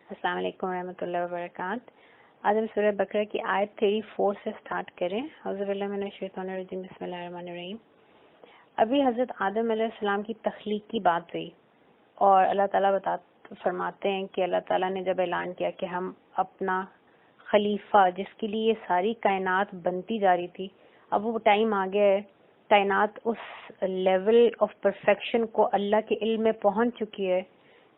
السلام علیکم ورحمۃ اللہ وبرکاتہ. آج ہم سورہ بقرہ کی آیت 34 سے سٹارٹ کریں. اعوذ باللہ من الشیطان الرجیم. بسم اللہ الرحمن الرحیم. ابھی حضرت آدم علیہ السلام کی تخلیق کی بات ہوئی اور اللہ تعالیٰ فرماتے ہیں کہ اللہ تعالیٰ نے جب اعلان کیا کہ ہم اپنا خلیفہ جس کے لیے یہ ساری کائنات بنتی جا رہی تھی، اب وہ ٹائم آ گیا ہے، کائنات اس لیول آف پرفیکشن کو اللہ کے علم میں پہنچ چکی ہے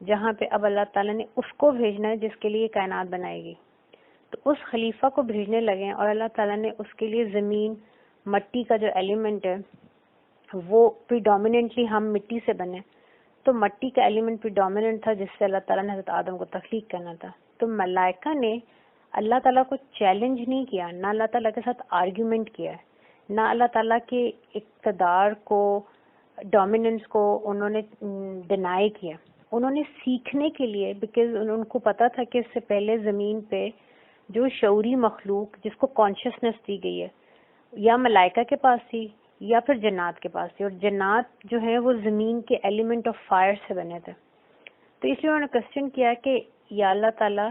جہاں پہ اب اللہ تعالیٰ نے اس کو بھیجنا ہے جس کے لیے کائنات بنائے گی. تو اس خلیفہ کو بھیجنے لگے اور اللہ تعالیٰ نے اس کے لیے زمین، مٹی کا جو ایلیمنٹ ہے وہ پریڈومیننٹلی ہم مٹی سے بنے، تو مٹی کا ایلیمنٹ پریڈومیننٹ تھا جس سے اللہ تعالیٰ نے حضرت آدم کو تخلیق کرنا تھا. تو ملائکہ نے اللہ تعالیٰ کو چیلنج نہیں کیا، نہ اللہ تعالیٰ کے ساتھ آرگیومنٹ کیا ہے، نہ اللہ تعالیٰ کے اقتدار کو، ڈومیننس کو انہوں نے ڈینائی کیا. انہوں نے سیکھنے کے لیے، بیکاز ان کو پتا تھا کہ اس سے پہلے زمین پہ جو شعوری مخلوق جس کو کانشیسنس دی گئی ہے یا ملائکہ کے پاس تھی یا پھر جنات کے پاس تھی، اور جنات جو ہیں وہ زمین کے ایلیمنٹ آف فائر سے بنے تھے. تو اس لیے انہوں نے کوسچن کیا کہ یا اللہ تعالیٰ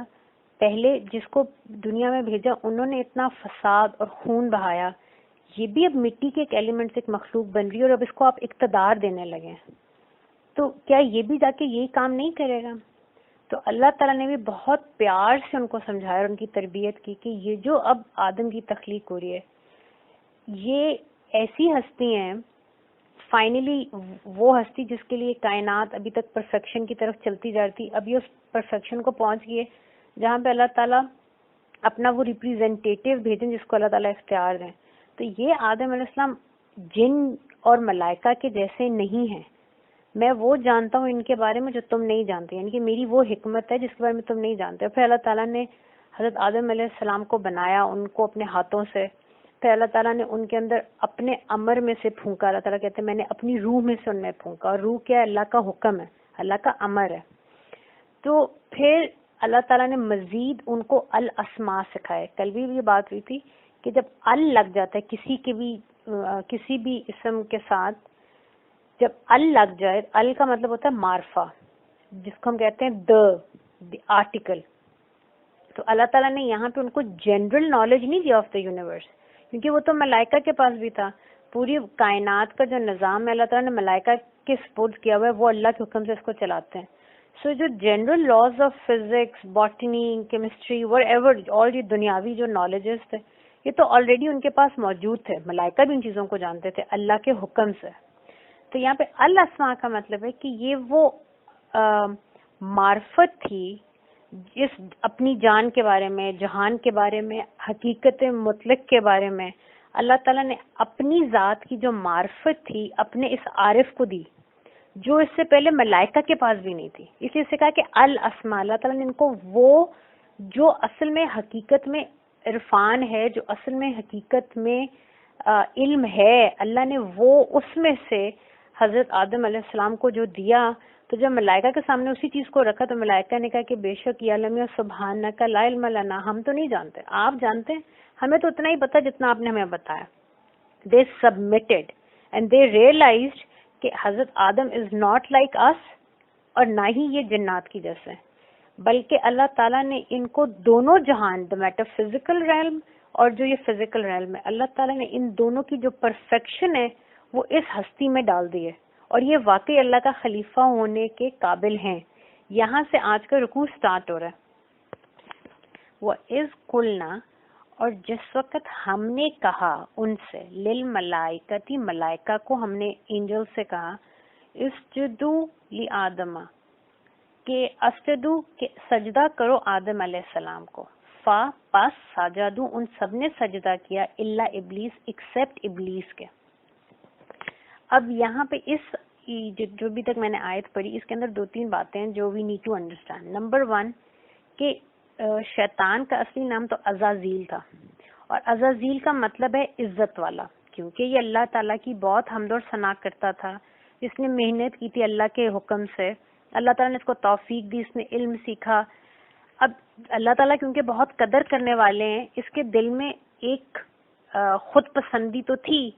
پہلے جس کو دنیا میں بھیجا انہوں نے اتنا فساد اور خون بہایا، یہ بھی اب مٹی کے ایک ایلیمنٹ سے ایک مخلوق بن رہی ہے اور اب اس کو آپ اقتدار دینے لگے ہیں، تو کیا یہ بھی جا کے یہی کام نہیں کرے گا؟ تو اللہ تعالیٰ نے بھی بہت پیار سے ان کو سمجھایا اور ان کی تربیت کی کہ یہ جو اب آدم کی تخلیق ہو رہی ہے یہ ایسی ہستی ہیں، فائنلی وہ ہستی جس کے لیے کائنات ابھی تک پرفیکشن کی طرف چلتی جا رہی تھی، اب یہ اس پرفیکشن کو پہنچ گئی ہے جہاں پہ اللہ تعالیٰ اپنا وہ ریپریزنٹیٹیو بھیجیں جس کو اللہ تعالیٰ اختیار دیں. تو یہ آدم علیہ السلام جن اور ملائکہ کے جیسے نہیں ہیں. میں وہ جانتا ہوں ان کے بارے میں جو تم نہیں جانتے، یعنی کہ میری وہ حکمت ہے جس کے بارے میں تم نہیں جانتے. پھر اللہ تعالیٰ نے حضرت آدم علیہ السلام کو بنایا، ان کو اپنے ہاتھوں سے، پھر اللہ تعالیٰ نے ان کے اندر اپنے امر میں سے پھونکا. اللہ تعالیٰ کہتے ہیں میں نے اپنی روح میں سے ان میں پھونکا، اور روح کیا ہے؟ اللہ کا حکم ہے، اللہ کا امر ہے. تو پھر اللہ تعالیٰ نے مزید ان کو الاسماء سکھائے. کل بھی یہ بات ہوئی تھی کہ جب ال لگ جاتا ہے کسی بھی اسم کے ساتھ، جب ال لگ جائے، ال کا مطلب ہوتا ہے معرفہ، جس کو ہم کہتے ہیں دی آرٹیکل. تو اللہ تعالیٰ نے یہاں پہ ان کو جنرل نالج نہیں دیا آف دا یونیورس، کیونکہ وہ تو ملائکہ کے پاس بھی تھا. پوری کائنات کا جو نظام ہے اللہ تعالیٰ نے ملائکہ کے سپرد کیا ہوا ہے، وہ اللہ کے حکم سے اس کو چلاتے ہیں. سو جو general laws of physics, botany, chemistry, what ever, اور یہ دنیاوی جو نالجز تھے یہ تو آلریڈی ان کے پاس موجود تھے. ملائکہ بھی ان چیزوں کو جانتے تھے اللہ کے حکم سے. تو یہاں پہ الاسماء کا مطلب ہے کہ یہ وہ معرفت تھی جس اپنی جان کے بارے میں، جہان کے بارے میں، حقیقت مطلق کے بارے میں اللہ تعالیٰ نے اپنی ذات کی جو معرفت تھی اپنے اس عارف کو دی، جو اس سے پہلے ملائکہ کے پاس بھی نہیں تھی. اس لیے سے کہا کہ الاسماء، اللہ تعالیٰ نے ان کو وہ جو اصل میں حقیقت میں عرفان ہے، جو اصل میں حقیقت میں علم ہے، اللہ نے وہ اس میں سے حضرت آدم علیہ السلام کو جو دیا. تو جب ملائکہ کے سامنے اسی چیز کو رکھا تو ملائکہ نے کہا کہ بے شک یا علم سبحانک لا علم لنا، ہم تو نہیں جانتے، آپ جانتے ہیں، ہمیں تو اتنا ہی پتا جتنا آپ نے ہمیں بتایا. دے سبمٹڈ اینڈ دے ریئلائزڈ کہ حضرت آدم از ناٹ لائک اس، اور نہ ہی یہ جنات کی جیسے، بلکہ اللہ تعالیٰ نے ان کو دونوں جہان، دا میٹر فزیکل ریلم اور جو یہ فزیکل ریلم ہے، اللہ تعالیٰ نے ان دونوں کی جو پرفیکشن ہے وہ اس ہستی میں ڈال دی ہے، اور یہ واقعی اللہ کا خلیفہ ہونے کے قابل ہیں. یہاں سے آج کا رکوع سٹارٹ ہو رہا ہے. وَإِذْ قُلْنَا، اور جس وقت ہم نے کہا ان سے، للملائکتی، ملائکہ کو ہم نے اینجل سے کہا، اسجدوا لآدم، کہ اسجدو، کہ سجدہ کرو آدم علیہ السلام کو. پس سجدو، ان سب نے سجدہ کیا، الا ابلیس، ایکسپٹ ابلیس کے. اب یہاں پہ اس جو بھی تک میں نے آیت پڑھی اس کے اندر دو تین باتیں ہیں جو we need to understand. Number 1 کہ شیطان کا اصلی نام تو عزازیل تھا، اور عزازیل کا مطلب ہے عزت والا، کیونکہ یہ اللہ تعالیٰ کی بہت حمد اور ثنا کرتا تھا. اس نے محنت کی تھی اللہ کے حکم سے، اللہ تعالیٰ نے اس کو توفیق دی، اس نے علم سیکھا. اب اللہ تعالیٰ کیونکہ بہت قدر کرنے والے ہیں، اس کے دل میں ایک خود پسندی تو تھی،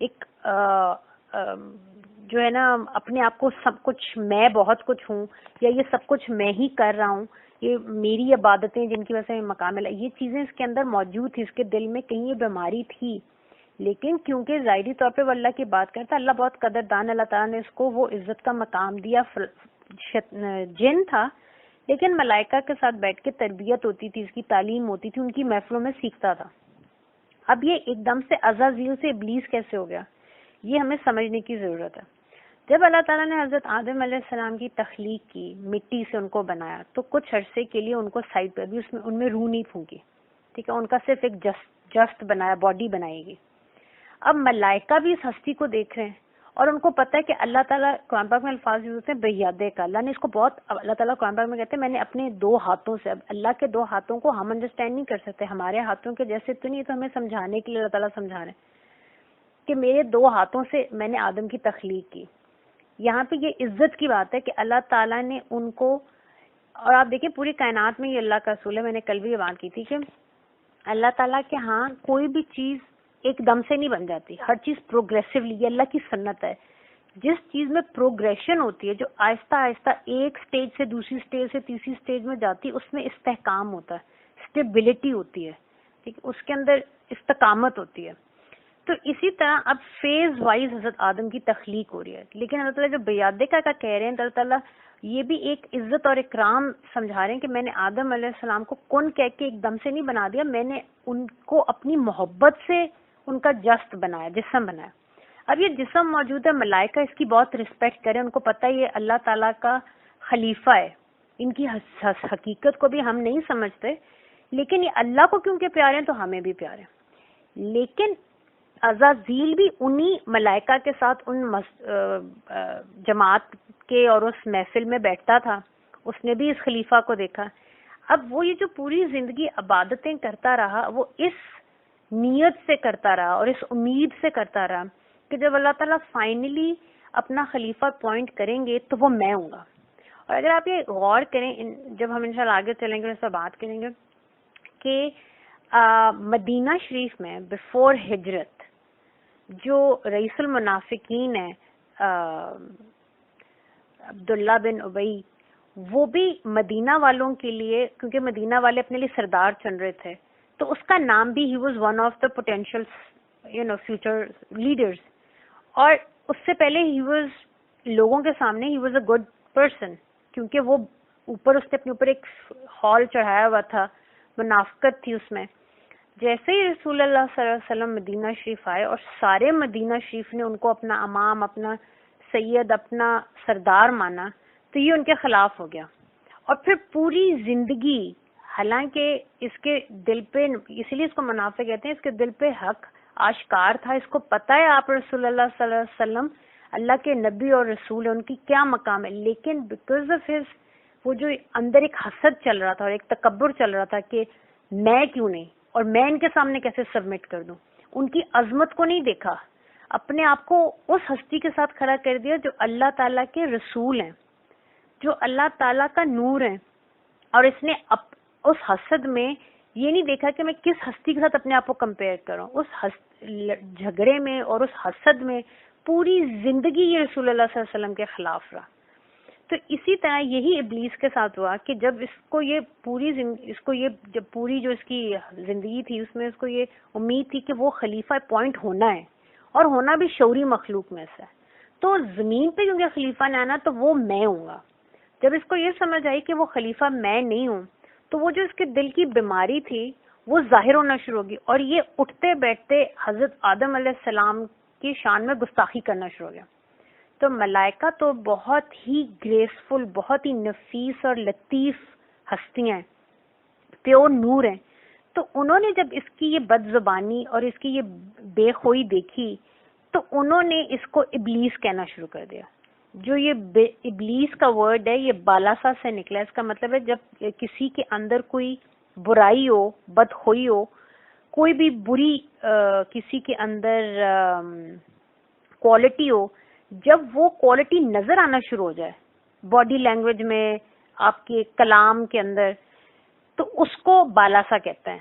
ایک جو ہے نا اپنے آپ کو سب کچھ میں بہت کچھ ہوں، یا یہ سب کچھ میں ہی کر رہا ہوں، یہ میری عبادتیں جن کی وجہ سے مقام ملا، یہ چیزیں اس کے اندر موجود تھی، اس کے دل میں کہیں یہ بیماری تھی، لیکن کیونکہ ظاہری طور پہ وہ اللہ کی بات کرتا، اللہ بہت قدردان، اللہ تعالیٰ نے اس کو وہ عزت کا مقام دیا. جن تھا لیکن ملائکہ کے ساتھ بیٹھ کے تربیت ہوتی تھی، اس کی تعلیم ہوتی تھی، ان کی محفلوں میں سیکھتا تھا. اب یہ ایک دم سے عزازیل سے ابلیس کیسے ہو گیا، یہ ہمیں سمجھنے کی ضرورت ہے. جب اللہ تعالیٰ نے حضرت آدم علیہ السلام کی تخلیق کی، مٹی سے ان کو بنایا، تو کچھ عرصے کے لیے ان کو سائڈ پہ بھی ان میں روح نہیں پھونکی، ٹھیک ہے، ان کا صرف ایک جسٹ بنایا، باڈی بنائے گی. اب ملائکہ بھی اس ہستی کو دیکھ رہے ہیں اور ان کو پتہ ہے کہ اللہ تعالیٰ قرآن پاک میں الفاظ یوز ہوتے ہیں بیادے کا، اللہ نے اس کو بہت، اللہ تعالیٰ قرآن پاک میں کہتے ہیں میں نے اپنے 2 ہاتھوں سے. اب اللہ کے 2 ہاتھوں کو ہم انڈرسٹینڈ نہیں کر سکتے، ہمارے ہاتھوں کے جیسے تو نہیں، تو ہمیں سمجھانے کے لیے اللہ تعالیٰ سمجھا رہے ہیں کہ میرے 2 ہاتھوں سے میں نے آدم کی تخلیق کی. یہاں پہ یہ عزت کی بات ہے کہ اللہ تعالیٰ نے ان کو، اور آپ دیکھیں پوری کائنات میں یہ اللہ کا اصول ہے، میں نے کل بھی یہ بات کی تھی کہ اللہ تعالیٰ کے ہاں کوئی بھی چیز ایک دم سے نہیں بن جاتی، ہر چیز پروگریسولی، یہ اللہ کی سنت ہے. جس چیز میں پروگریشن ہوتی ہے، جو آہستہ آہستہ ایک سٹیج سے دوسری سٹیج سے تیسری سٹیج میں جاتی ہے، اس میں استحکام ہوتا ہے، اسٹیبلٹی ہوتی ہے، ٹھیک، اس کے اندر استقامت ہوتی ہے. تو اسی طرح اب فیز وائز حضرت آدم کی تخلیق ہو رہی ہے. لیکن اللہ تعالیٰ جو بیادے کا کہہ رہے ہیں، اللہ تعالیٰ یہ بھی ایک عزت اور اکرام سمجھا رہے ہیں کہ میں نے آدم علیہ السلام کو کن کہہ کے ایک دم سے نہیں بنا دیا، میں نے ان کو اپنی محبت سے ان کا جسد بنایا، جسم بنایا. اب یہ جسم موجود ہے، ملائکہ اس کی بہت رسپیکٹ کریں، ان کو پتہ ہے یہ اللہ تعالیٰ کا خلیفہ ہے. ان کی حقیقت کو بھی ہم نہیں سمجھتے، لیکن یہ اللہ کو کیونکہ پیارے ہیں تو ہمیں بھی پیارے ہیں. لیکن عزازیل بھی انہی ملائکہ کے ساتھ ان جماعت کے اور اس محفل میں بیٹھتا تھا، اس نے بھی اس خلیفہ کو دیکھا. اب وہ یہ جو پوری زندگی عبادتیں کرتا رہا، وہ اس نیت سے کرتا رہا اور اس امید سے کرتا رہا کہ جب اللہ تعالیٰ فائنلی اپنا خلیفہ اپوائنٹ کریں گے تو وہ میں ہوں گا. اور اگر آپ یہ غور کریں، جب ہم انشاءاللہ آگے چلیں گے اس پر بات کریں گے کہ مدینہ شریف میں بیفور ہجرت جو رئیس المنافقین ہے عبداللہ بن ابی، وہ بھی مدینہ والوں کے لیے، کیونکہ مدینہ والے اپنے لیے سردار چن رہے تھے، تو اس کا نام بھی he was one of the potential future leaders. اور اس سے پہلے ہی واز لوگوں کے سامنے he was a good person, کیونکہ وہ اوپر اس نے اپنے اوپر ایک ہال چڑھایا ہوا تھا، منافقت تھی اس میں. جیسے ہی رسول اللہ صلی اللہ علیہ وسلم مدینہ شریف آئے اور سارے مدینہ شریف نے ان کو اپنا امام، اپنا سید، اپنا سردار مانا، تو یہ ان کے خلاف ہو گیا. اور پھر پوری زندگی، حالانکہ اس کے دل پہ، اسی لیے اس کو منافق کہتے ہیں، اس کے دل پہ حق آشکار تھا، اس کو پتہ ہے آپ رسول اللہ صلی اللہ علیہ وسلم اللہ کے نبی اور رسول ہیں، ان کی کیا مقام ہے. لیکن بیکاز آف ہز وہ جو اندر ایک حسد چل رہا تھا اور ایک تکبر چل رہا تھا کہ میں کیوں نہیں، اور میں ان کے سامنے کیسے سبمٹ کر دوں، ان کی عظمت کو نہیں دیکھا، اپنے آپ کو اس ہستی کے ساتھ کھڑا کر دیا جو اللہ تعالیٰ کے رسول ہیں، جو اللہ تعالیٰ کا نور ہیں. اور اس نے اس حسد میں یہ نہیں دیکھا کہ میں کس ہستی کے ساتھ اپنے آپ کو کمپیئر کروں، اس جھگڑے میں اور اس حسد میں پوری زندگی یہ رسول اللہ صلی اللہ علیہ وسلم کے خلاف رہا. تو اسی طرح یہی ابلیس کے ساتھ ہوا کہ جب اس کو یہ جب پوری جو اس کی زندگی تھی اس میں اس کو یہ امید تھی کہ وہ خلیفہ اپوائنٹ ہونا ہے، اور ہونا بھی شعوری مخلوق میں سے، تو زمین پہ کیونکہ خلیفہ نے آنا تو وہ میں ہوں گا. جب اس کو یہ سمجھ آئی کہ وہ خلیفہ میں نہیں ہوں، تو وہ جو اس کے دل کی بیماری تھی وہ ظاہر ہونا شروع ہوگی، اور یہ اٹھتے بیٹھتے حضرت آدم علیہ السلام کی شان میں گستاخی کرنا شروع ہو گیا. تو ملائکہ تو بہت ہی گریسفل، بہت ہی نفیس اور لطیف ہستیاں ہیں، پیور نور ہیں. تو انہوں نے جب اس کی یہ بد زبانی اور اس کی یہ بے خوئی دیکھی تو انہوں نے اس کو ابلیس کہنا شروع کر دیا. جو یہ ابلیس کا ورڈ ہے یہ بالاسا سے نکلا ہے. اس کا مطلب ہے جب کسی کے اندر کوئی برائی ہو، بدخوئی ہو، کوئی بھی بری کسی کے اندر کوالٹی ہو، جب وہ کوالٹی نظر آنا شروع ہو جائے باڈی لینگویج میں، آپ کے کلام کے اندر، تو اس کو بالاسا کہتے ہیں.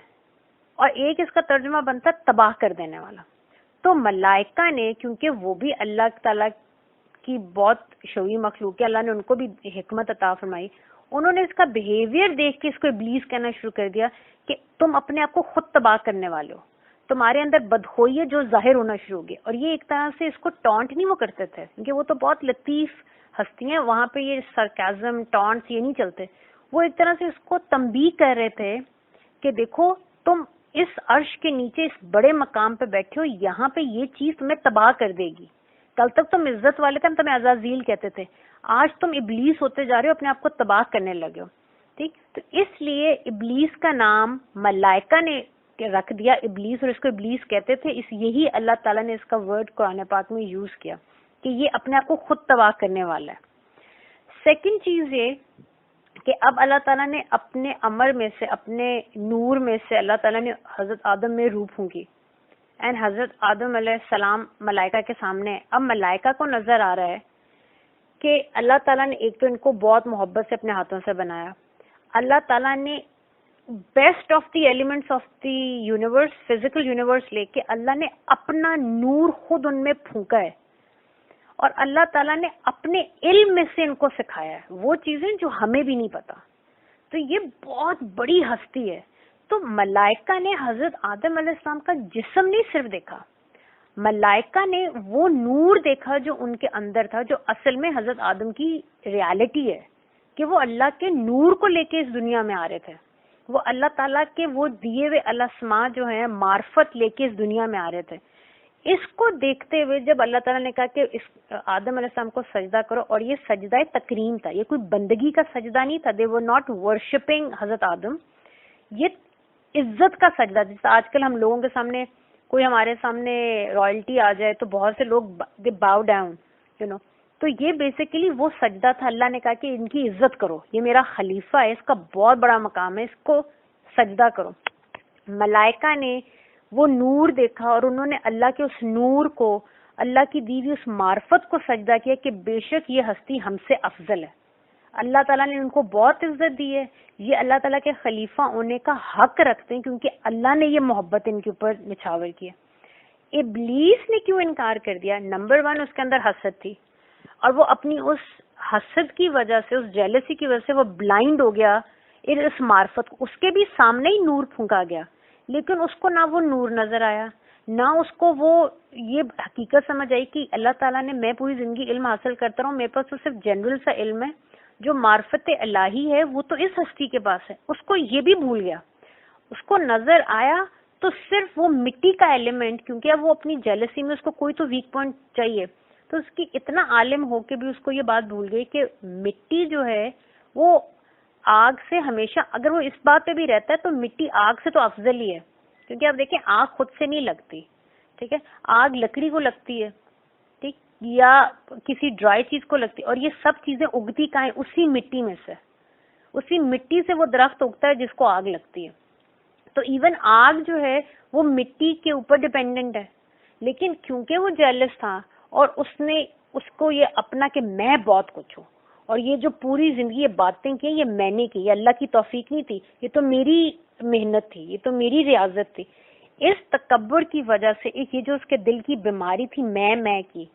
اور ایک اس کا ترجمہ بنتا ہے تباہ کر دینے والا. تو ملائکہ نے، کیونکہ وہ بھی اللہ تعالیٰ کی بہت شعوری مخلوق ہے، اللہ نے ان کو بھی حکمت عطا فرمائی، انہوں نے اس کا بیہیویئر دیکھ کے اس کو ابلیس کہنا شروع کر دیا کہ تم اپنے آپ کو خود تباہ کرنے والے ہو, تمہارے اندر بدخوئی ہے جو ظاہر ہونا شروع ہو گئی. اور یہ ایک طرح سے اس کو ٹانٹ نہیں وہ کرتے تھے, کیونکہ وہ تو بہت لطیف ہستی ہیں, وہاں پہ یہ سرکازم ٹانٹس یہ نہیں چلتے. وہ ایک طرح سے اس کو تنبیہ کر رہے تھے کہ دیکھو تم اس عرش کے نیچے اس بڑے مقام پہ بیٹھے ہو, یہاں پہ یہ چیز تمہیں تباہ کر دے گی. کل تک تم عزت والے تھے, ہم تمہیں عزازیل کہتے تھے, آج تم ابلیس ہوتے جا رہے ہو, اپنے آپ کو تباہ کرنے لگے ہو. ٹھیک, تو اس لیے ابلیس کا نام ملائکہ نے رکھ دیا ابلیس, اور اس کو ابلیس کہتے تھے. یہی اللہ تعالیٰ نے اس کا ورڈ قرآن پاک میں یوز کیا کہ یہ اپنے آپ کو خود تباہ کرنے والا ہے. سیکنڈ چیز یہ کہ اب اللہ تعالیٰ نے اپنے امر میں سے, اپنے نور میں سے اللہ تعالیٰ نے حضرت آدم میں روح پھونکی, اینڈ حضرت آدم علیہ السلام ملائکہ کے سامنے. اب ملائکہ کو نظر آ رہا ہے کہ اللہ تعالیٰ نے ایک تو ان کو بہت محبت سے اپنے ہاتھوں سے بنایا, اللہ تعالیٰ نے best of the elements of the universe, physical universe لے کے اللہ نے اپنا نور خود ان میں پھونکا ہے, اور اللہ تعالیٰ نے اپنے علم میں سے ان کو سکھایا ہے وہ چیزیں جو ہمیں بھی نہیں پتا. تو یہ بہت بڑی ہستی ہے. تو ملائکہ نے حضرت آدم علیہ السلام کا جسم نہیں صرف دیکھا, ملائکہ نے وہ نور دیکھا جو ان کے اندر تھا, جو اصل میں حضرت آدم کی ریالٹی ہے کہ وہ اللہ کے نور کو لے کے اس دنیا میں آ رہے تھے, وہ اللہ تعالیٰ کے وہ دیے ہوئے الاسماء جو ہیں معرفت لے کے اس دنیا میں آ رہے تھے. اس کو دیکھتے ہوئے جب اللہ تعالیٰ نے کہا کہ اس آدم علیہ السلام کو سجدہ کرو, اور یہ سجدہ تکریم تھا, یہ کوئی بندگی کا سجدہ نہیں تھا, دے ور ناٹ ورشپنگ حضرت آدم, یہ عزت کا سجدہ. جیسے آج کل ہم لوگوں کے سامنے کوئی ہمارے سامنے رائلٹی آ جائے تو بہت سے لوگ دے باؤ ڈاؤن یو نو, تو یہ بیسیکلی وہ سجدہ تھا. اللہ نے کہا کہ ان کی عزت کرو, یہ میرا خلیفہ ہے, اس کا بہت بڑا مقام ہے, اس کو سجدہ کرو. ملائکہ نے وہ نور دیکھا اور انہوں نے اللہ کے اس نور کو, اللہ کی دی ہوئی اس معرفت کو سجدہ کیا کہ بے شک یہ ہستی ہم سے افضل ہے. اللہ تعالیٰ نے ان کو بہت عزت دی ہے, یہ اللہ تعالیٰ کے خلیفہ ہونے کا حق رکھتے ہیں کیونکہ اللہ نے یہ محبت ان کے اوپر نچھاور کیا. ابلیس نے کیوں انکار کر دیا؟ نمبر 1 اس کے اندر حسد تھی, اور وہ اپنی اس حسد کی وجہ سے, اس جیلسی کی وجہ سے وہ بلائنڈ ہو گیا اس معرفت کو. اس کے بھی سامنے ہی نور پھونکا گیا, لیکن اس کو نہ وہ نور نظر آیا, نہ اس کو وہ یہ حقیقت سمجھ آئی کہ اللہ تعالیٰ نے, میں پوری زندگی علم حاصل کرتا رہا ہوں, میرے پاس تو صرف جنرل سا علم ہے, جو معرفت الہی ہے وہ تو اس ہستی کے پاس ہے. اس کو یہ بھی بھول گیا. اس کو نظر آیا تو صرف وہ مٹی کا ایلیمنٹ, کیونکہ اب وہ اپنی جیلسی میں اس کو کوئی تو ویک پوائنٹ چاہیے, تو اس کی اتنا عالم ہو کے بھی اس کو یہ بات بھول گئی کہ مٹی جو ہے وہ آگ سے ہمیشہ, اگر وہ اس بات پہ بھی رہتا ہے تو مٹی آگ سے تو افضل ہی ہے, کیونکہ آپ دیکھیں آگ خود سے نہیں لگتی, ٹھیک ہے, آگ لکڑی کو لگتی ہے, ٹھیک, یا کسی ڈرائی چیز کو لگتی ہے, اور یہ سب چیزیں اگتی کہاں ہیں؟ اسی مٹی میں سے, اسی مٹی سے وہ درخت اگتا ہے جس کو آگ لگتی ہے. تو ایون آگ جو ہے وہ مٹی کے اوپر ڈیپینڈنٹ ہے, لیکن کیونکہ وہ جیلس تھا اور اس نے اس کو یہ اپنا کہ میں بہت کچھ ہوں, اور یہ جو پوری زندگی یہ باتیں کی یہ میں نے کی, یہ اللہ کی توفیق نہیں تھی, یہ تو میری محنت تھی, یہ تو میری ریاضت تھی. اس تکبر کی وجہ سے ایک یہ جو اس کے دل کی بیماری تھی میں کی,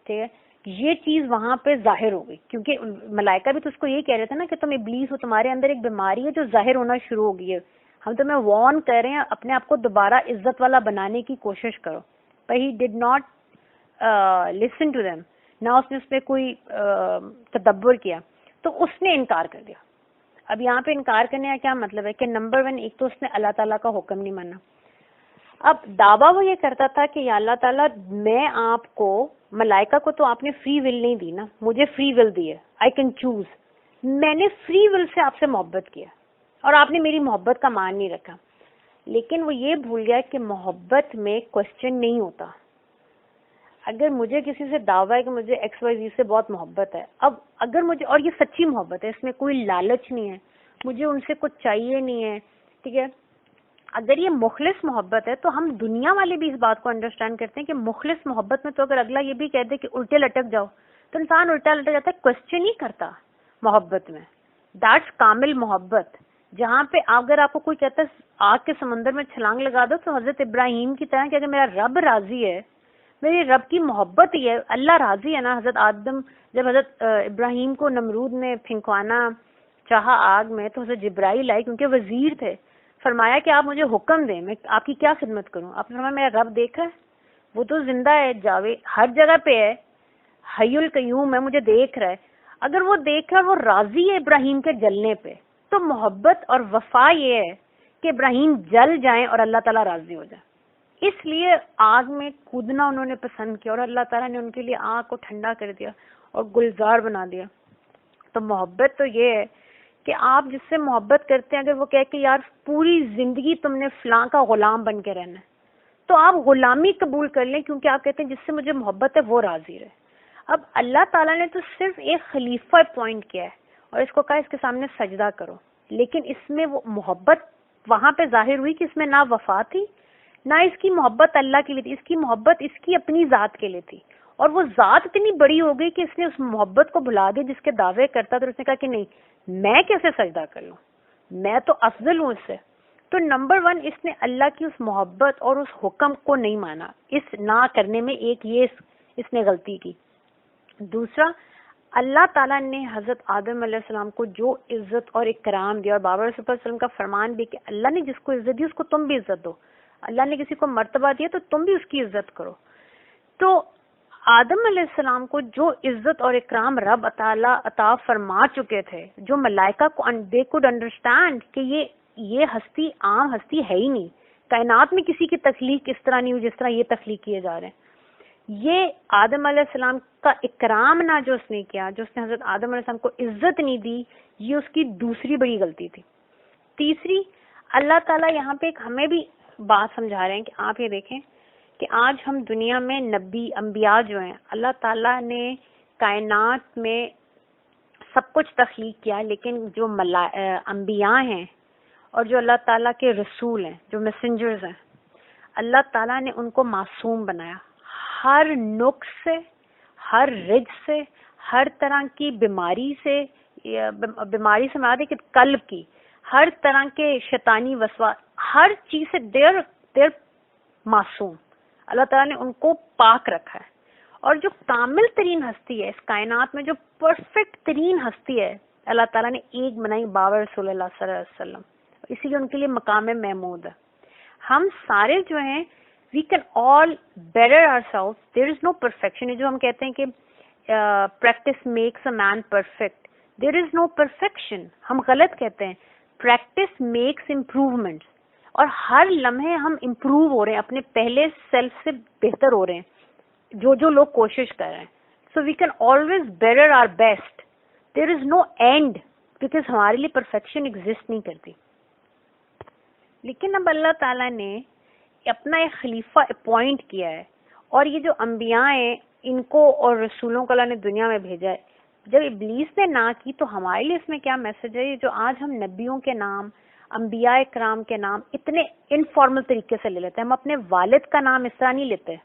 ٹھیک ہے, یہ چیز وہاں پہ ظاہر ہو گئی. کیونکہ ملائکہ بھی تو اس کو یہی کہہ رہے تھے نا کہ تم ابلیس ہو, تمہارے اندر ایک بیماری ہے جو ظاہر ہونا شروع ہو گئی ہے, ہم تمہیں وارن کر رہے ہیں, اپنے آپ کو دوبارہ عزت والا بنانے کی کوشش کرو. پر ہی did not listen to them, نہ اس نے اس پہ کوئی تدبر کیا, تو اس نے انکار کر دیا. اب یہاں پہ انکار کرنے کا کیا مطلب ہے کہ نمبر 1 ایک تو اس نے اللہ تعالیٰ کا حکم نہیں مانا. اب دعویٰ وہ یہ کرتا تھا کہ یا اللہ تعالیٰ میں آپ کو, ملائکہ کو تو آپ نے فری ول نہیں دی نا, مجھے فری ول دی ہے, آئی کین چوز, میں نے فری ول سے آپ سے محبت کیا اور آپ نے میری محبت کا مان نہیں رکھا. لیکن وہ یہ بھول گیا کہ محبت میں کوشچن نہیں ہوتا. اگر مجھے کسی سے دعویٰ ہے کہ مجھے ایکس وائی زی سے بہت محبت ہے, اب اگر مجھے, اور یہ سچی محبت ہے, اس میں کوئی لالچ نہیں ہے, مجھے ان سے کچھ چاہیے نہیں ہے, ٹھیک ہے, اگر یہ مخلص محبت ہے تو ہم دنیا والے بھی اس بات کو انڈرسٹینڈ کرتے ہیں کہ مخلص محبت میں تو اگر اگلا یہ بھی کہہ دے کہ الٹے لٹک جاؤ تو انسان الٹا لٹک جاتا ہے, کوشچن نہیں کرتا محبت میں. دیٹس کامل محبت. جہاں پہ اگر آپ کو کوئی کہتا ہے آگ کے سمندر میں چھلانگ لگا دو, تو حضرت ابراہیم کی طرح کہ اگر میرا رب راضی ہے, میرے رب کی محبت ہی ہے, اللہ راضی ہے نا. حضرت آدم, جب حضرت ابراہیم کو نمرود نے پھنکوانا چاہا آگ میں تو حضرت جبرائیل آئے کیونکہ وزیر تھے, فرمایا کہ آپ مجھے حکم دیں, میں آپ کی کیا خدمت کروں. آپ نے فرمایا میرا رب دیکھ رہا ہے, وہ تو زندہ ہے, جاوے ہر جگہ پہ ہے, حی القیوم ہے, مجھے دیکھ رہا ہے. اگر وہ دیکھ رہا ہے, وہ راضی ہے ابراہیم کے جلنے پہ, تو محبت اور وفا یہ ہے کہ ابراہیم جل جائیں اور اللہ تعالیٰ راضی ہو جائے. اس لیے آگ میں کودنا انہوں نے پسند کیا, اور اللہ تعالیٰ نے ان کے لیے آگ کو ٹھنڈا کر دیا اور گلزار بنا دیا. تو محبت تو یہ ہے کہ آپ جس سے محبت کرتے ہیں, اگر وہ کہے کہ یار پوری زندگی تم نے فلاں کا غلام بن کے رہنا ہے, تو آپ غلامی قبول کر لیں, کیونکہ آپ کہتے ہیں جس سے مجھے محبت ہے وہ راضی رہے. اب اللہ تعالیٰ نے تو صرف ایک خلیفہ اپوائنٹ کیا ہے اور اس کو کہا اس کے سامنے سجدہ کرو, لیکن اس میں وہ محبت وہاں پہ ظاہر ہوئی کہ اس میں نہ وفا تھی, نہ اس کی محبت اللہ کے لیے تھی, اس کی محبت اس کی اپنی ذات کے لیے تھی. اور وہ ذات اتنی بڑی ہو گئی کہ اس نے اس محبت کو بھلا دیا جس کے دعوے کرتا تھا. اس نے کہا کہ نہیں, میں کیسے سجدہ کر لوں, میں تو افضل ہوں اس سے. تو نمبر 1, اس نے اللہ کی اس محبت اور اس حکم کو نہیں مانا. اس نہ کرنے میں ایک یہ اس نے غلطی کی. دوسرا, اللہ تعالیٰ نے حضرت آدم علیہ السلام کو جو عزت اور اکرام دیا, اور بابا رسول اللہ علیہ وسلم کا فرمان بھی کہ اللہ نے جس کو عزت دی اس کو تم بھی عزت دو, اللہ نے کسی کو مرتبہ دیا تو تم بھی اس کی عزت کرو. تو آدم علیہ السلام کو جو عزت اور اکرام رب تعالیٰ عطا فرما چکے تھے, جو ملائکہ کو they could understand کہ یہ ہستی عام ہستی ہے ہی نہیں, کائنات میں کسی کی تخلیق اس طرح نہیں ہوئی جس طرح یہ تخلیق کیے جا رہے ہیں. یہ آدم علیہ السلام کا اکرام نہ جو اس نے کیا, جو اس نے حضرت آدم علیہ السلام کو عزت نہیں دی, یہ اس کی دوسری بڑی غلطی تھی. تیسری, اللہ تعالیٰ یہاں پہ ایک ہمیں بھی بات سمجھا رہے ہیں کہ آپ یہ دیکھیں کہ آج ہم دنیا میں نبی انبیاء جو ہیں, اللہ تعالیٰ نے کائنات میں سب کچھ تخلیق کیا, لیکن جو انبیاء ہیں اور جو اللہ تعالیٰ کے رسول ہیں, جو میسنجرز ہیں, اللہ تعالیٰ نے ان کو معصوم بنایا. ہر نقص سے, ہر رج سے, ہر طرح کی بیماری سے مراد ہے کہ قلب کی, ہر طرح کے شیطانی وسواس, ہر چیز سے دیر معصوم. اللہ تعالیٰ نے ان کو پاک رکھا ہے. اور جو کامل ترین ہستی ہے اس کائنات میں, جو پرفیکٹ ترین ہستی ہے, اللہ تعالیٰ نے ایک بنائی, بابا رسول اللہ صلی اللہ علیہ وسلم, اسی لیے ان کے لیے مقام محمود ہے. ہم سارے جو ہیں we can all better ourselves, there is no perfection. یہ جو ہم کہتے ہیں کہ practice makes a man perfect, there is no perfection. ہم غلط کہتے ہیں, practice makes improvements. اور ہر لمحے ہم امپروو ہو رہے ہیں, اپنے پہلے سیلف سے بہتر ہو رہے ہیں, جو لوگ کوشش کر رہے ہیں. So we can always better our best. There is no end, because ہمارے لیے پرفیکشن ایگزسٹ نہیں کرتی. لیکن اب اللہ تعالیٰ نے اپنا ایک خلیفہ اپوائنٹ کیا ہے, اور یہ جو انبیاء ہیں ان کو اور رسولوں کو اللہ نے دنیا میں بھیجا ہے. جب ابلیس نے نہ کی تو ہمارے لیے اس میں کیا میسج ہے؟ جو آج ہم نبیوں کے نام, انبیاء کرام کے نام اتنے انفارمل طریقے سے لے لیتے ہیں. ہم اپنے والد کا نام اس طرح نہیں لیتے,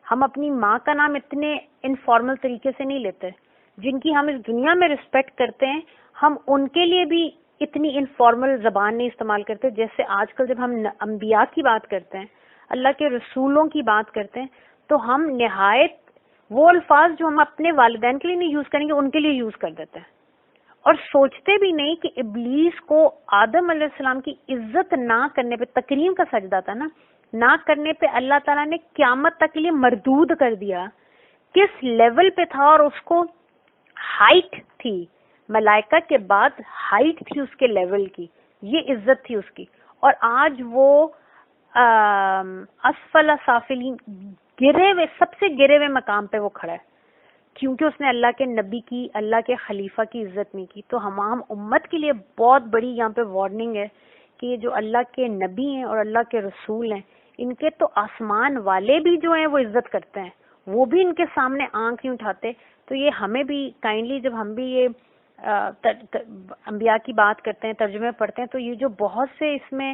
ہم اپنی ماں کا نام اتنے انفارمل طریقے سے نہیں لیتے. جن کی ہم اس دنیا میں رسپیکٹ کرتے ہیں, ہم ان کے لیے بھی اتنی انفارمل زبان نہیں استعمال کرتے. جیسے آج کل جب ہم انبیاء کی بات کرتے ہیں, اللہ کے رسولوں کی بات کرتے ہیں, تو ہم نہایت وہ الفاظ جو ہم اپنے والدین کے لیے نہیں یوز کریں گے ان کے لیے یوز کر دیتے ہیں, اور سوچتے بھی نہیں کہ ابلیس کو آدم علیہ السلام کی عزت نہ کرنے پہ, تکریم کا سجدہ تھا نا, نہ کرنے پہ اللہ تعالیٰ نے قیامت تک کے لیے مردود کر دیا. کس لیول پہ تھا, اور اس کو ہائٹ تھی, ملائکہ کے بعد ہائٹ تھی اس کے لیول کی, یہ عزت تھی اس کی. اور آج وہ اسفل سافلین, گرے ہوئے, سب سے گرے ہوئے مقام پہ وہ کھڑا ہے, کیونکہ اس نے اللہ کے نبی کی, اللہ کے خلیفہ کی عزت نہیں کی. تو ہم امت کے لیے بہت بڑی یہاں پہ وارننگ ہے کہ یہ جو اللہ کے نبی ہیں اور اللہ کے رسول ہیں, ان کے تو آسمان والے بھی جو ہیں وہ عزت کرتے ہیں, وہ بھی ان کے سامنے آنکھ نہیں اٹھاتے. تو یہ ہمیں بھی کائنڈلی, جب ہم بھی یہ انبیاء کی بات کرتے ہیں, ترجمے پڑھتے ہیں, تو یہ جو بہت سے اس میں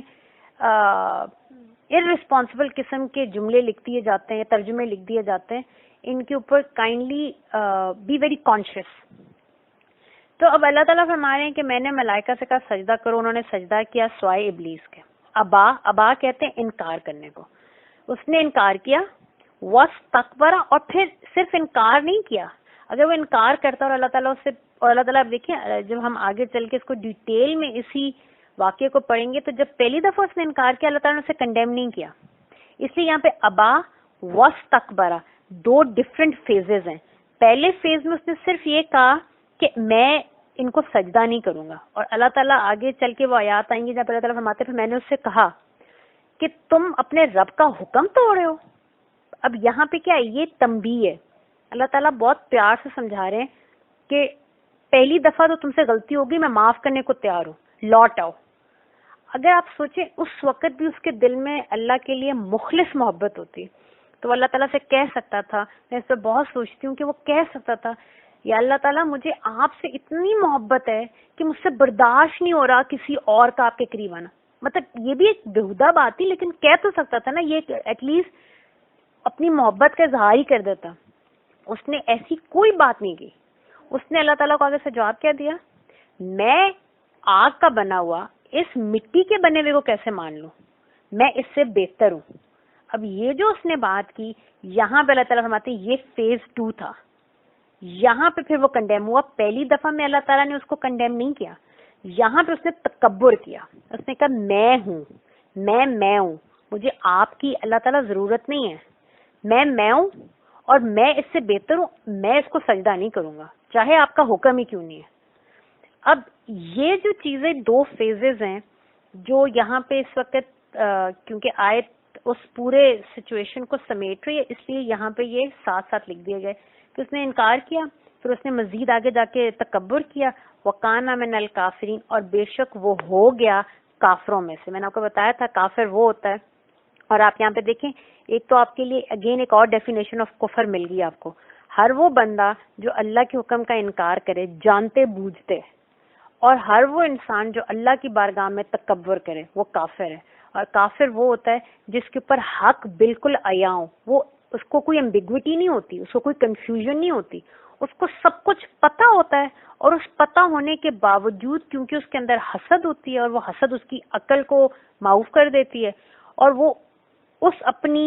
ارریسپانسبل قسم کے جملے لکھ دیے جاتے ہیں, ترجمے لکھ دیے جاتے ہیں, ان کے اوپر کائنڈلی بی ویری کانشیس. تو اب اللہ تعالیٰ فرما رہے ہیں کہ میں نے ملائکہ سے کہا سجدہ کرو, انہوں نے سجدہ کیا سوائے ابلیس کے. ابا کہتے ہیں انکار کرنے کو, اس نے انکار کیا. واستکبر, اور پھر صرف انکار نہیں کیا, اگر وہ انکار کرتا اور اللہ تعالیٰ اس سے، اور اللہ تعالیٰ دیکھیں جب ہم آگے چل کے اس کو ڈیٹیل میں اسی واقعے کو پڑھیں گے تو جب پہلی دفعہ اس نے انکار کیا اللہ تعالیٰ نے اسے کنڈیم نہیں کیا. اس لیے یہاں پہ ابا واستکبرا دو ڈفرینٹ فیزز ہیں. پہلے فیز میں اس نے صرف یہ کہا کہ میں ان کو سجدہ نہیں کروں گا، اور اللہ تعالیٰ آگے چل کے وہ آیات آئیں گی جب اللہ تعالیٰ فرماتے ہیں میں نے اس سے کہا کہ تم اپنے رب کا حکم توڑ رہے ہو. اب یہاں پہ کیا ہے، یہ تنبیہ ہے. اللہ تعالیٰ بہت پیار سے سمجھا رہے ہیں کہ پہلی دفعہ تو تم سے غلطی ہوگی، میں معاف کرنے کو تیار ہوں، لوٹ آؤ. اگر آپ سوچیں اس وقت بھی اس کے دل میں اللہ کے لیے مخلص محبت ہوتی تو وہ اللہ تعالیٰ سے کہہ سکتا تھا، میں اس پہ بہت سوچتی ہوں کہ وہ کہہ سکتا تھا یا اللہ تعالیٰ مجھے آپ سے اتنی محبت ہے کہ مجھ سے برداشت نہیں ہو رہا کسی اور کا آپ کے قریب آنا. مطلب یہ بھی ایک بےہودہ بات تھی لیکن کہہ تو سکتا تھا نا، یہ ایٹ لیسٹ اپنی محبت کا اظہار ہی کر دیتا. اس نے ایسی کوئی بات نہیں کی. اس نے اللہ تعالیٰ کو آگے سے جواب کیا دیا، میں آگ کا بنا ہوا اس مٹی کے بنے ہوئے کو کیسے مان لوں، میں اس سے بہتر ہوں. اب یہ جو اس نے بات کی یہاں پہ اللہ تعالیٰ فرماتے ہیں یہ فیز 2 تھا. یہاں پہ پھر وہ کنڈیم ہوا. پہلی دفعہ میں اللہ تعالیٰ نے اس کو کنڈیم نہیں کیا، یہاں پہ اس نے تکبر کیا. اس نے کہا میں ہوں، میں ہوں، مجھے آپ کی اللہ تعالیٰ ضرورت نہیں ہے، میں ہوں اور میں اس سے بہتر ہوں، میں اس کو سجدہ نہیں کروں گا چاہے آپ کا حکم ہی کیوں نہیں ہے. اب یہ جو چیزیں 2 فیزز ہیں جو یہاں پہ اس وقت کیونکہ آیت اس پورے سچویشن کو سمیٹ رہی ہے اس لیے یہاں پہ یہ ساتھ ساتھ لکھ دیے گئے کہ اس نے انکار کیا، پھر اس نے مزید آگے جا کے تکبر کیا، وَقَانَ مِنَ الْكَافِرِينَ، اور بے شک وہ ہو گیا کافروں میں سے. میں نے آپ کو بتایا تھا کافر وہ ہوتا ہے، اور آپ یہاں پہ دیکھیں ایک تو آپ کے لیے اگین ایک اور ڈیفینیشن آف کفر مل گئی آپ کو. ہر وہ بندہ جو اللہ کے حکم کا انکار کرے جانتے بوجھتے، اور ہر وہ انسان جو اللہ کی بارگاہ میں تکبر کرے وہ کافر ہے. اور کافر وہ ہوتا ہے جس کے اوپر حق بالکل عیاں ہو، وہ اس کو کوئی ایمبیگوٹی نہیں ہوتی، اس کو کوئی کنفیوژن نہیں ہوتی، اس کو سب کچھ پتہ ہوتا ہے، اور اس پتہ ہونے کے باوجود کیونکہ اس کے اندر حسد ہوتی ہے اور وہ حسد اس کی عقل کو معوف کر دیتی ہے، اور وہ اس اپنی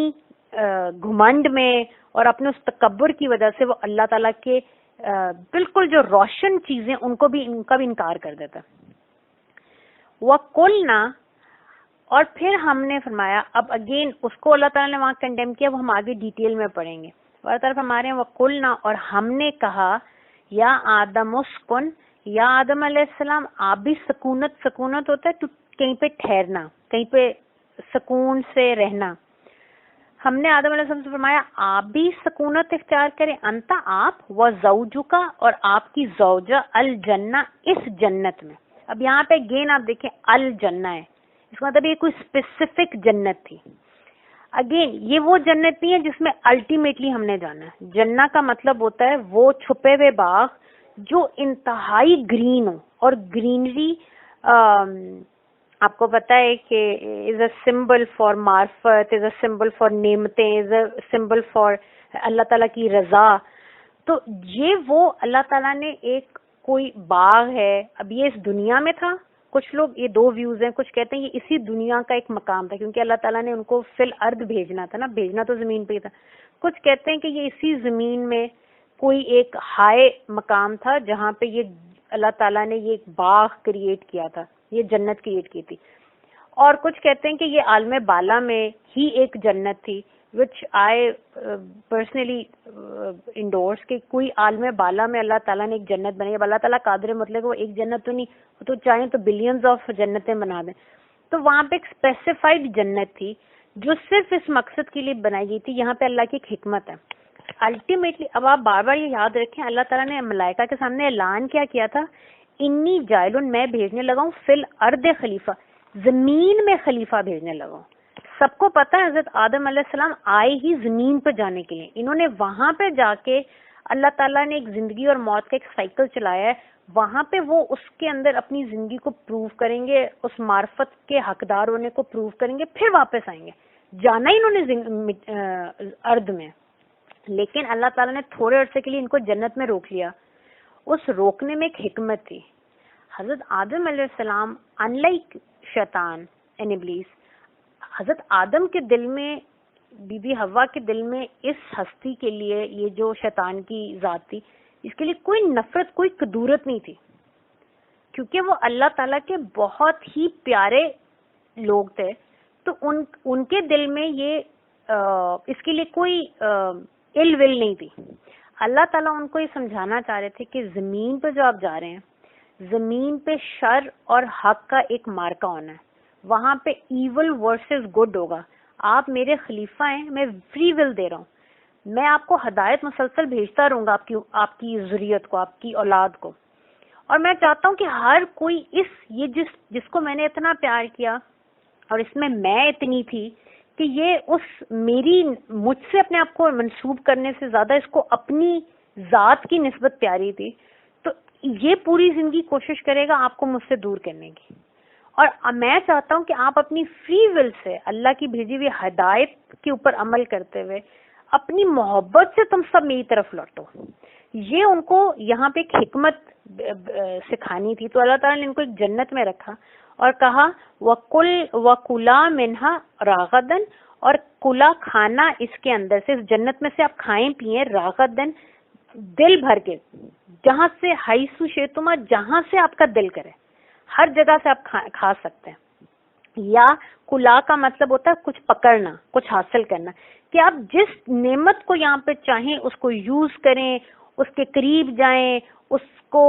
گھمنڈ میں اور اپنے اس تکبر کی وجہ سے وہ اللہ تعالیٰ کے بالکل جو روشن چیزیں ان کا بھی انکار کر دیتا. وَقُلْنَا، اور پھر ہم نے فرمایا، اب اگین اس کو اللہ تعالیٰ نے وہاں کنڈیم کیا، وہ ہم آگے ڈیٹیل میں پڑھیں گے. اللہ تعالیٰ فرما رہے ہیں وَقُلْنَا، اور ہم نے کہا یا آدم اسکن، یا آدم علیہ السلام آپ بھی سکونت ہوتا ہے تو کہیں پہ ٹھہرنا، کہیں پہ سکون سے رہنا. ہم نے آدم علیہ السلام سے فرمایا آپ بھی سکونت اختیار کریں، انتا آپ، و زوجکا، اور آپ کی زوجہ، الجنہ، اس جنت میں. اب یہاں پہ اگین آپ دیکھیں الجنہ ہے، اس کا مطلب یہ کوئی اسپیسیفک جنت تھی. اگین یہ وہ جنت نہیں ہے جس میں الٹیمیٹلی ہم نے جانا ہے. جنہ کا مطلب ہوتا ہے وہ چھپے ہوئے باغ جو انتہائی گرین ہو، اور گرینری آپ کو پتا ہے کہ از اے سمبل فار معرفت، از اے سمبل فار نعمتیں، از اے سمبل فار اللہ تعالیٰ کی رضا. تو یہ وہ اللہ تعالیٰ نے ایک کوئی باغ ہے. اب یہ اس دنیا میں تھا، کچھ لوگ یہ 2 ویوز ہیں، کچھ کہتے ہیں یہ اسی دنیا کا ایک مقام تھا کیونکہ اللہ تعالیٰ نے ان کو فی الارض بھیجنا تھا نا، بھیجنا تو زمین پہ ہی تھا. کچھ کہتے ہیں کہ یہ اسی زمین میں کوئی ایک ہائی مقام تھا جہاں پہ یہ اللہ تعالیٰ نے یہ ایک باغ کریٹ کیا تھا، یہ جنت کریٹ کی تھی. اور کچھ کہتے ہیں کہ یہ عالم بالا میں ہی ایک جنت تھی، وچ آئی پرسنلی انڈورس کہ کوئی عالم بالا میں اللہ تعالیٰ نے ایک جنت بنائی. اب اللہ تعالیٰ قادر مطلق وہ ایک جنت تو نہیں، وہ تو چاہیں تو بلینز آف جنتیں بنا دیں. تو وہاں پہ ایک اسپیسیفائڈ جنت تھی جو صرف اس مقصد کے لیے بنائی گئی تھی. یہاں پہ اللہ کی ایک حکمت ہے الٹیمیٹلی. اب آپ بار بار یہ یاد رکھیں اللہ تعالیٰ نے ملائکہ کے سامنے اعلان کیا تھا، انی جائلن، میں بھیجنے لگا ہوں فی الارض خلیفہ، زمین میں خلیفہ بھیجنے لگا ہوں. سب کو پتا ہے حضرت آدم علیہ السلام آئے ہی زمین پہ جانے کے لیے. انہوں نے وہاں پہ جا کے اللہ تعالیٰ نے ایک زندگی اور موت کا ایک سائیکل چلایا ہے. وہاں پہ وہ اس کے اندر اپنی زندگی کو پروو کریں گے، اس معرفت کے حقدار ہونے کو پروو کریں گے، پھر واپس آئیں گے. جانا ہی انہوں نے ارض میں، لیکن اللہ تعالیٰ نے تھوڑے عرصے کے لیے ان کو جنت میں روک لیا. اس روکنے میں ایک حکمت تھی. حضرت آدم علیہ السلام ان لائک شیطان اینڈ ابلیس، حضرت آدم کے دل میں، بی بی حوا کے دل میں اس ہستی کے لیے، یہ جو شیطان کی ذات تھی، اس کے لیے کوئی نفرت، کوئی کدورت نہیں تھی، کیونکہ وہ اللہ تعالیٰ کے بہت ہی پیارے لوگ تھے. تو ان کے دل میں یہ اس کے لیے کوئی ال ول نہیں تھی. اللہ تعالیٰ ان کو یہ سمجھانا چاہ رہے تھے کہ زمین پہ جو آپ جا رہے ہیں، زمین پہ شر اور حق کا ایک مارکا ہونا ہے، وہاں پہ ایول ورسز گڈ ہوگا. آپ میرے خلیفہ ہیں، میں فری ول دے رہا ہوں، میں آپ کو ہدایت مسلسل بھیجتا رہوں گا، آپ کی ذریت کو، آپ کی اولاد کو. اور میں چاہتا ہوں کہ ہر کوئی جس کو میں نے اتنا پیار کیا اور اس میں اتنی تھی کہ یہ مجھ سے اپنے آپ کو منسوب کرنے سے زیادہ اس کو اپنی ذات کی نسبت پیاری تھی، تو یہ پوری زندگی کوشش کرے گا آپ کو مجھ سے دور کرنے کی. اور میں چاہتا ہوں کہ آپ اپنی فری ول سے اللہ کی بھیجی ہوئی ہدایت کے اوپر عمل کرتے ہوئے اپنی محبت سے تم سب میری طرف لوٹو. یہ ان کو یہاں پہ ایک حکمت سکھانی تھی. تو اللہ تعالیٰ نے ان کو ایک جنت میں رکھا اور کہا وَكُلَا مِنْهَا رَاغَدًا، اور کلا کھانا اس کے اندر سے، اس جنت میں سے آپ کھائیں پیئیں، راغدن دل بھر کے، جہاں سے حیث شئتما، جہاں سے آپ کا دل کرے، ہر جگہ سے آپ کھا سکتے ہیں. یا کلا کا مطلب ہوتا ہے کچھ پکڑنا، کچھ حاصل کرنا، کہ آپ جس نعمت کو یہاں پہ چاہیں اس کو یوز کریں، اس کے قریب جائیں، اس کو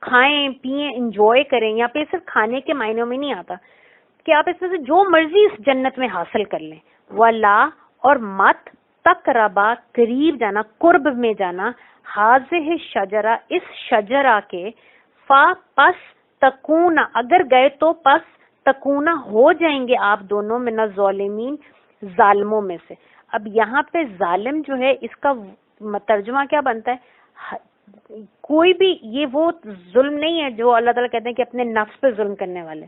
کھائیں پیئیں، انجوائے کریں. یہاں پہ صرف کھانے کے معنوں میں نہیں آتا کہ آپ اس میں سے جو مرضی اس جنت میں حاصل کر لیں. ولا، اور مت تقربا، قریب جانا، قرب میں جانا، حاضہ شجرہ، اس شجرہ کے، پس تکونا، اگر گئے تو پس تکونا ہو جائیں گے آپ دونوں، من الظالمین، ظالموں میں سے. اب یہاں پہ ظالم جو ہے اس کا ترجمہ کیا بنتا ہے؟ کوئی بھی، یہ وہ ظلم نہیں ہے جو اللہ تعالیٰ کہتے ہیں کہ اپنے نفس پہ ظلم کرنے والے.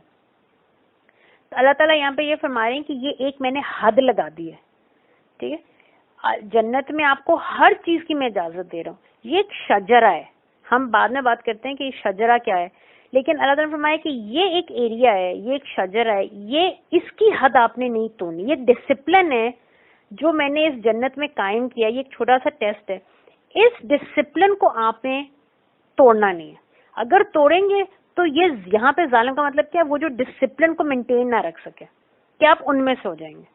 تو اللہ تعالیٰ یہاں پہ یہ فرما رہے ہیں کہ یہ ایک میں نے حد لگا دی ہے. ٹھیک ہے، جنت میں آپ کو ہر چیز کی میں اجازت دے رہا ہوں. یہ ایک شجرہ ہے، ہم بعد میں بات کرتے ہیں کہ یہ شجرہ کیا ہے، لیکن اللہ تعالیٰ نے فرمایا کہ یہ ایک ایریا ہے، یہ ایک شجرہ ہے، یہ اس کی حد آپ نے نہیں توڑنی. یہ ڈسپلن ہے جو میں نے اس جنت میں قائم کیا. یہ ایک چھوٹا سا ٹیسٹ ہے، اس ڈسپلن کو آپ نے توڑنا نہیں ہے. اگر توڑیں گے تو یہ یہاں پہ ظالم کا مطلب کیا، وہ جو ڈسپلن کو مینٹین نہ رکھ سکے، کہ آپ ان میں سے ہو جائیں گے.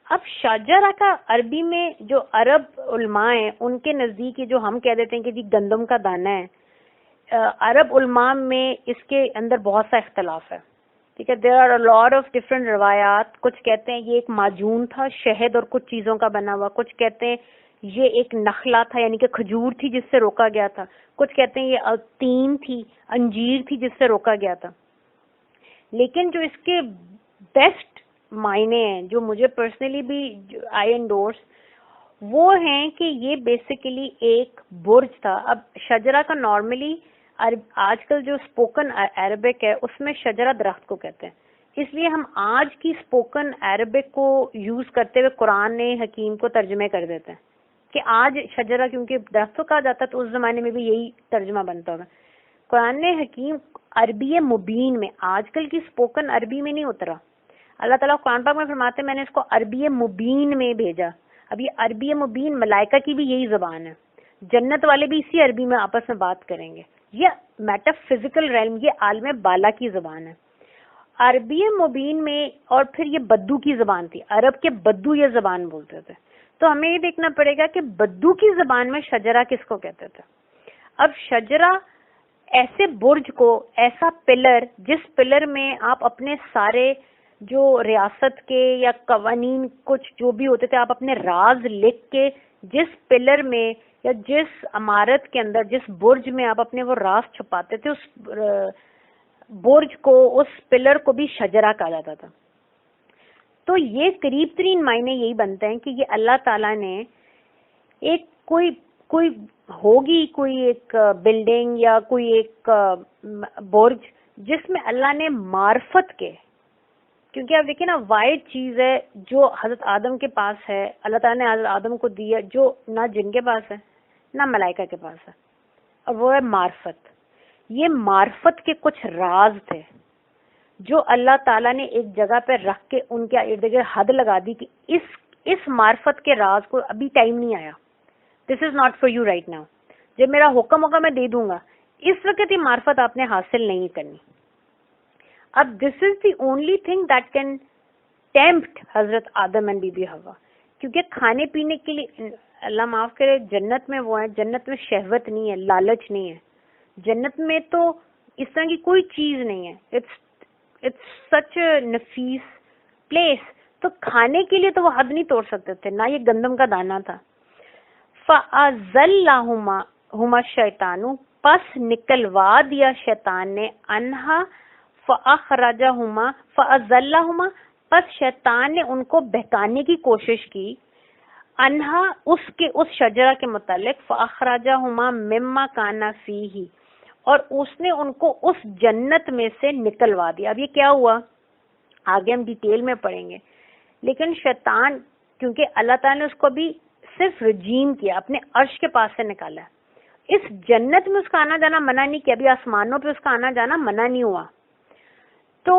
اب شجرہ کا عربی میں جو عرب علماء ہیں ان کے نزدیک، جو ہم کہہ دیتے ہیں کہ جی گندم کا دانہ ہے، عرب علماء میں اس کے اندر بہت سا اختلاف ہے. ٹھیک ہے، there are a lot of different روایات. کچھ کہتے ہیں یہ ایک معجون تھا، شہد اور کچھ چیزوں کا بنا ہوا. کچھ کہتے ہیں یہ ایک نخلا تھا، یعنی کہ کھجور تھی جس سے روکا گیا تھا. کچھ کہتے ہیں یہ تین تھی، انجیر تھی جس سے روکا گیا تھا. لیکن جو اس کے بیسٹ معنی ہیں، جو مجھے پرسنلی بھی آئی انڈورس، وہ ہیں کہ یہ بیسیکلی ایک برج تھا. اب شجرہ کا نارملی آج کل جو اسپوکن عربک ہے اس میں شجرہ درخت کو کہتے ہیں. اس لیے ہم آج کی اسپوکن عربک کو یوز کرتے ہوئے قرآن حکیم کو ترجمے کر دیتے ہیں کہ آج شجرہ کیونکہ درخت کو کہا جاتا ہے تو اس زمانے میں بھی یہی ترجمہ بنتا ہوگا. قرآن حکیم عربی مبین میں، آج کل کی اسپوکن عربی میں نہیں اترا. اللہ تعالیٰ قرآن پاک میں فرماتے ہیں میں نے اس کو عربی مبین میں بھیجا. اب یہ عربی مبین ملائکہ کی بھی یہی زبان ہے، جنت والے بھی اسی عربی میں آپس میں بات کریں گے. یہ میٹا فزیکل ریلم، یہ عالم بالا کی زبان ہے عربی مبین میں. اور پھر یہ بدو کی زبان تھی، عرب کے بدو یہ زبان بولتے تھے. تو ہمیں یہ دیکھنا پڑے گا کہ بدو کی زبان میں شجرہ کس کو کہتے تھے. اب شجرہ ایسے برج کو، ایسا پلر جس پلر میں آپ اپنے سارے جو ریاست کے یا قوانین کچھ جو بھی ہوتے تھے آپ اپنے راز لکھ کے، جس پلر میں یا جس عمارت کے اندر، جس برج میں آپ اپنے وہ راز چھپاتے تھے، اس برج کو، اس پلر کو بھی شجرہ کہا جاتا تھا. تو یہ قریب ترین معنی یہی بنتے ہیں کہ یہ اللہ تعالیٰ نے ایک کوئی ہوگی کوئی ایک بلڈنگ یا کوئی ایک برج جس میں اللہ نے معرفت کے، کیونکہ آپ دیکھیں نا واحد چیز ہے جو حضرت آدم کے پاس ہے، اللہ تعالیٰ نے حضرت آدم کو دیا، جو نہ جن کے پاس ہے نہ ملائکہ کے پاس ہے، اور وہ ہے معرفت. یہ معرفت کے کچھ راز تھے جو اللہ تعالیٰ نے ایک جگہ پہ رکھ کے ان کے ارد گرد حد لگا دی کہ اس معرفت کے راز کو ابھی ٹائم نہیں آیا، this is not for you right now. جب میرا حکم ہوگا میں دے دوں گا. اس وقت یہ معرفت آپ نے حاصل نہیں کرنی. اب this is the only thing that can tempt Hazrat Adam and Bibi Hawwa, کیونکہ کھانے پینے کے لیے اللہ معاف کرے جنت میں وہ ہے, جنت میں شہوت نہیں ہے, لالچ نہیں ہے. جنت میں تو اس طرح کی کوئی چیز نہیں ہے. اٹس سچ اے نفیس پلیس. تو کھانے کے لیے تو وہ حد نہیں توڑ سکتے تھے, نہ یہ گندم کا دانہ تھا. فَأَزَلَّهُمَا الشَّيْطَانُ, پس نکلوا دیا شیطان نے, انہا فَأَخْرَجَهُمَا فَأَزَلَّهُمَا, پس شیطان نے ان کو بہکانے کی کوشش کی, انہا اس شجرہ کے متعلق, فَأَخْرَجَهُمَا مِمَّا كَانَ فِيهِ, اور اس نے ان کو اس جنت میں سے نکلوا دیا. اب یہ کیا ہوا آگے ہم ڈیٹیل میں پڑھیں گے, لیکن شیطان کیونکہ اللہ تعالیٰ نے اس کو بھی صرف رجیم کیا, اپنے عرش کے پاس سے نکالا. اس جنت میں اس کا آنا جانا منع نہیں کیا, ابھی آسمانوں پہ اس کا آنا جانا منع نہیں ہوا. تو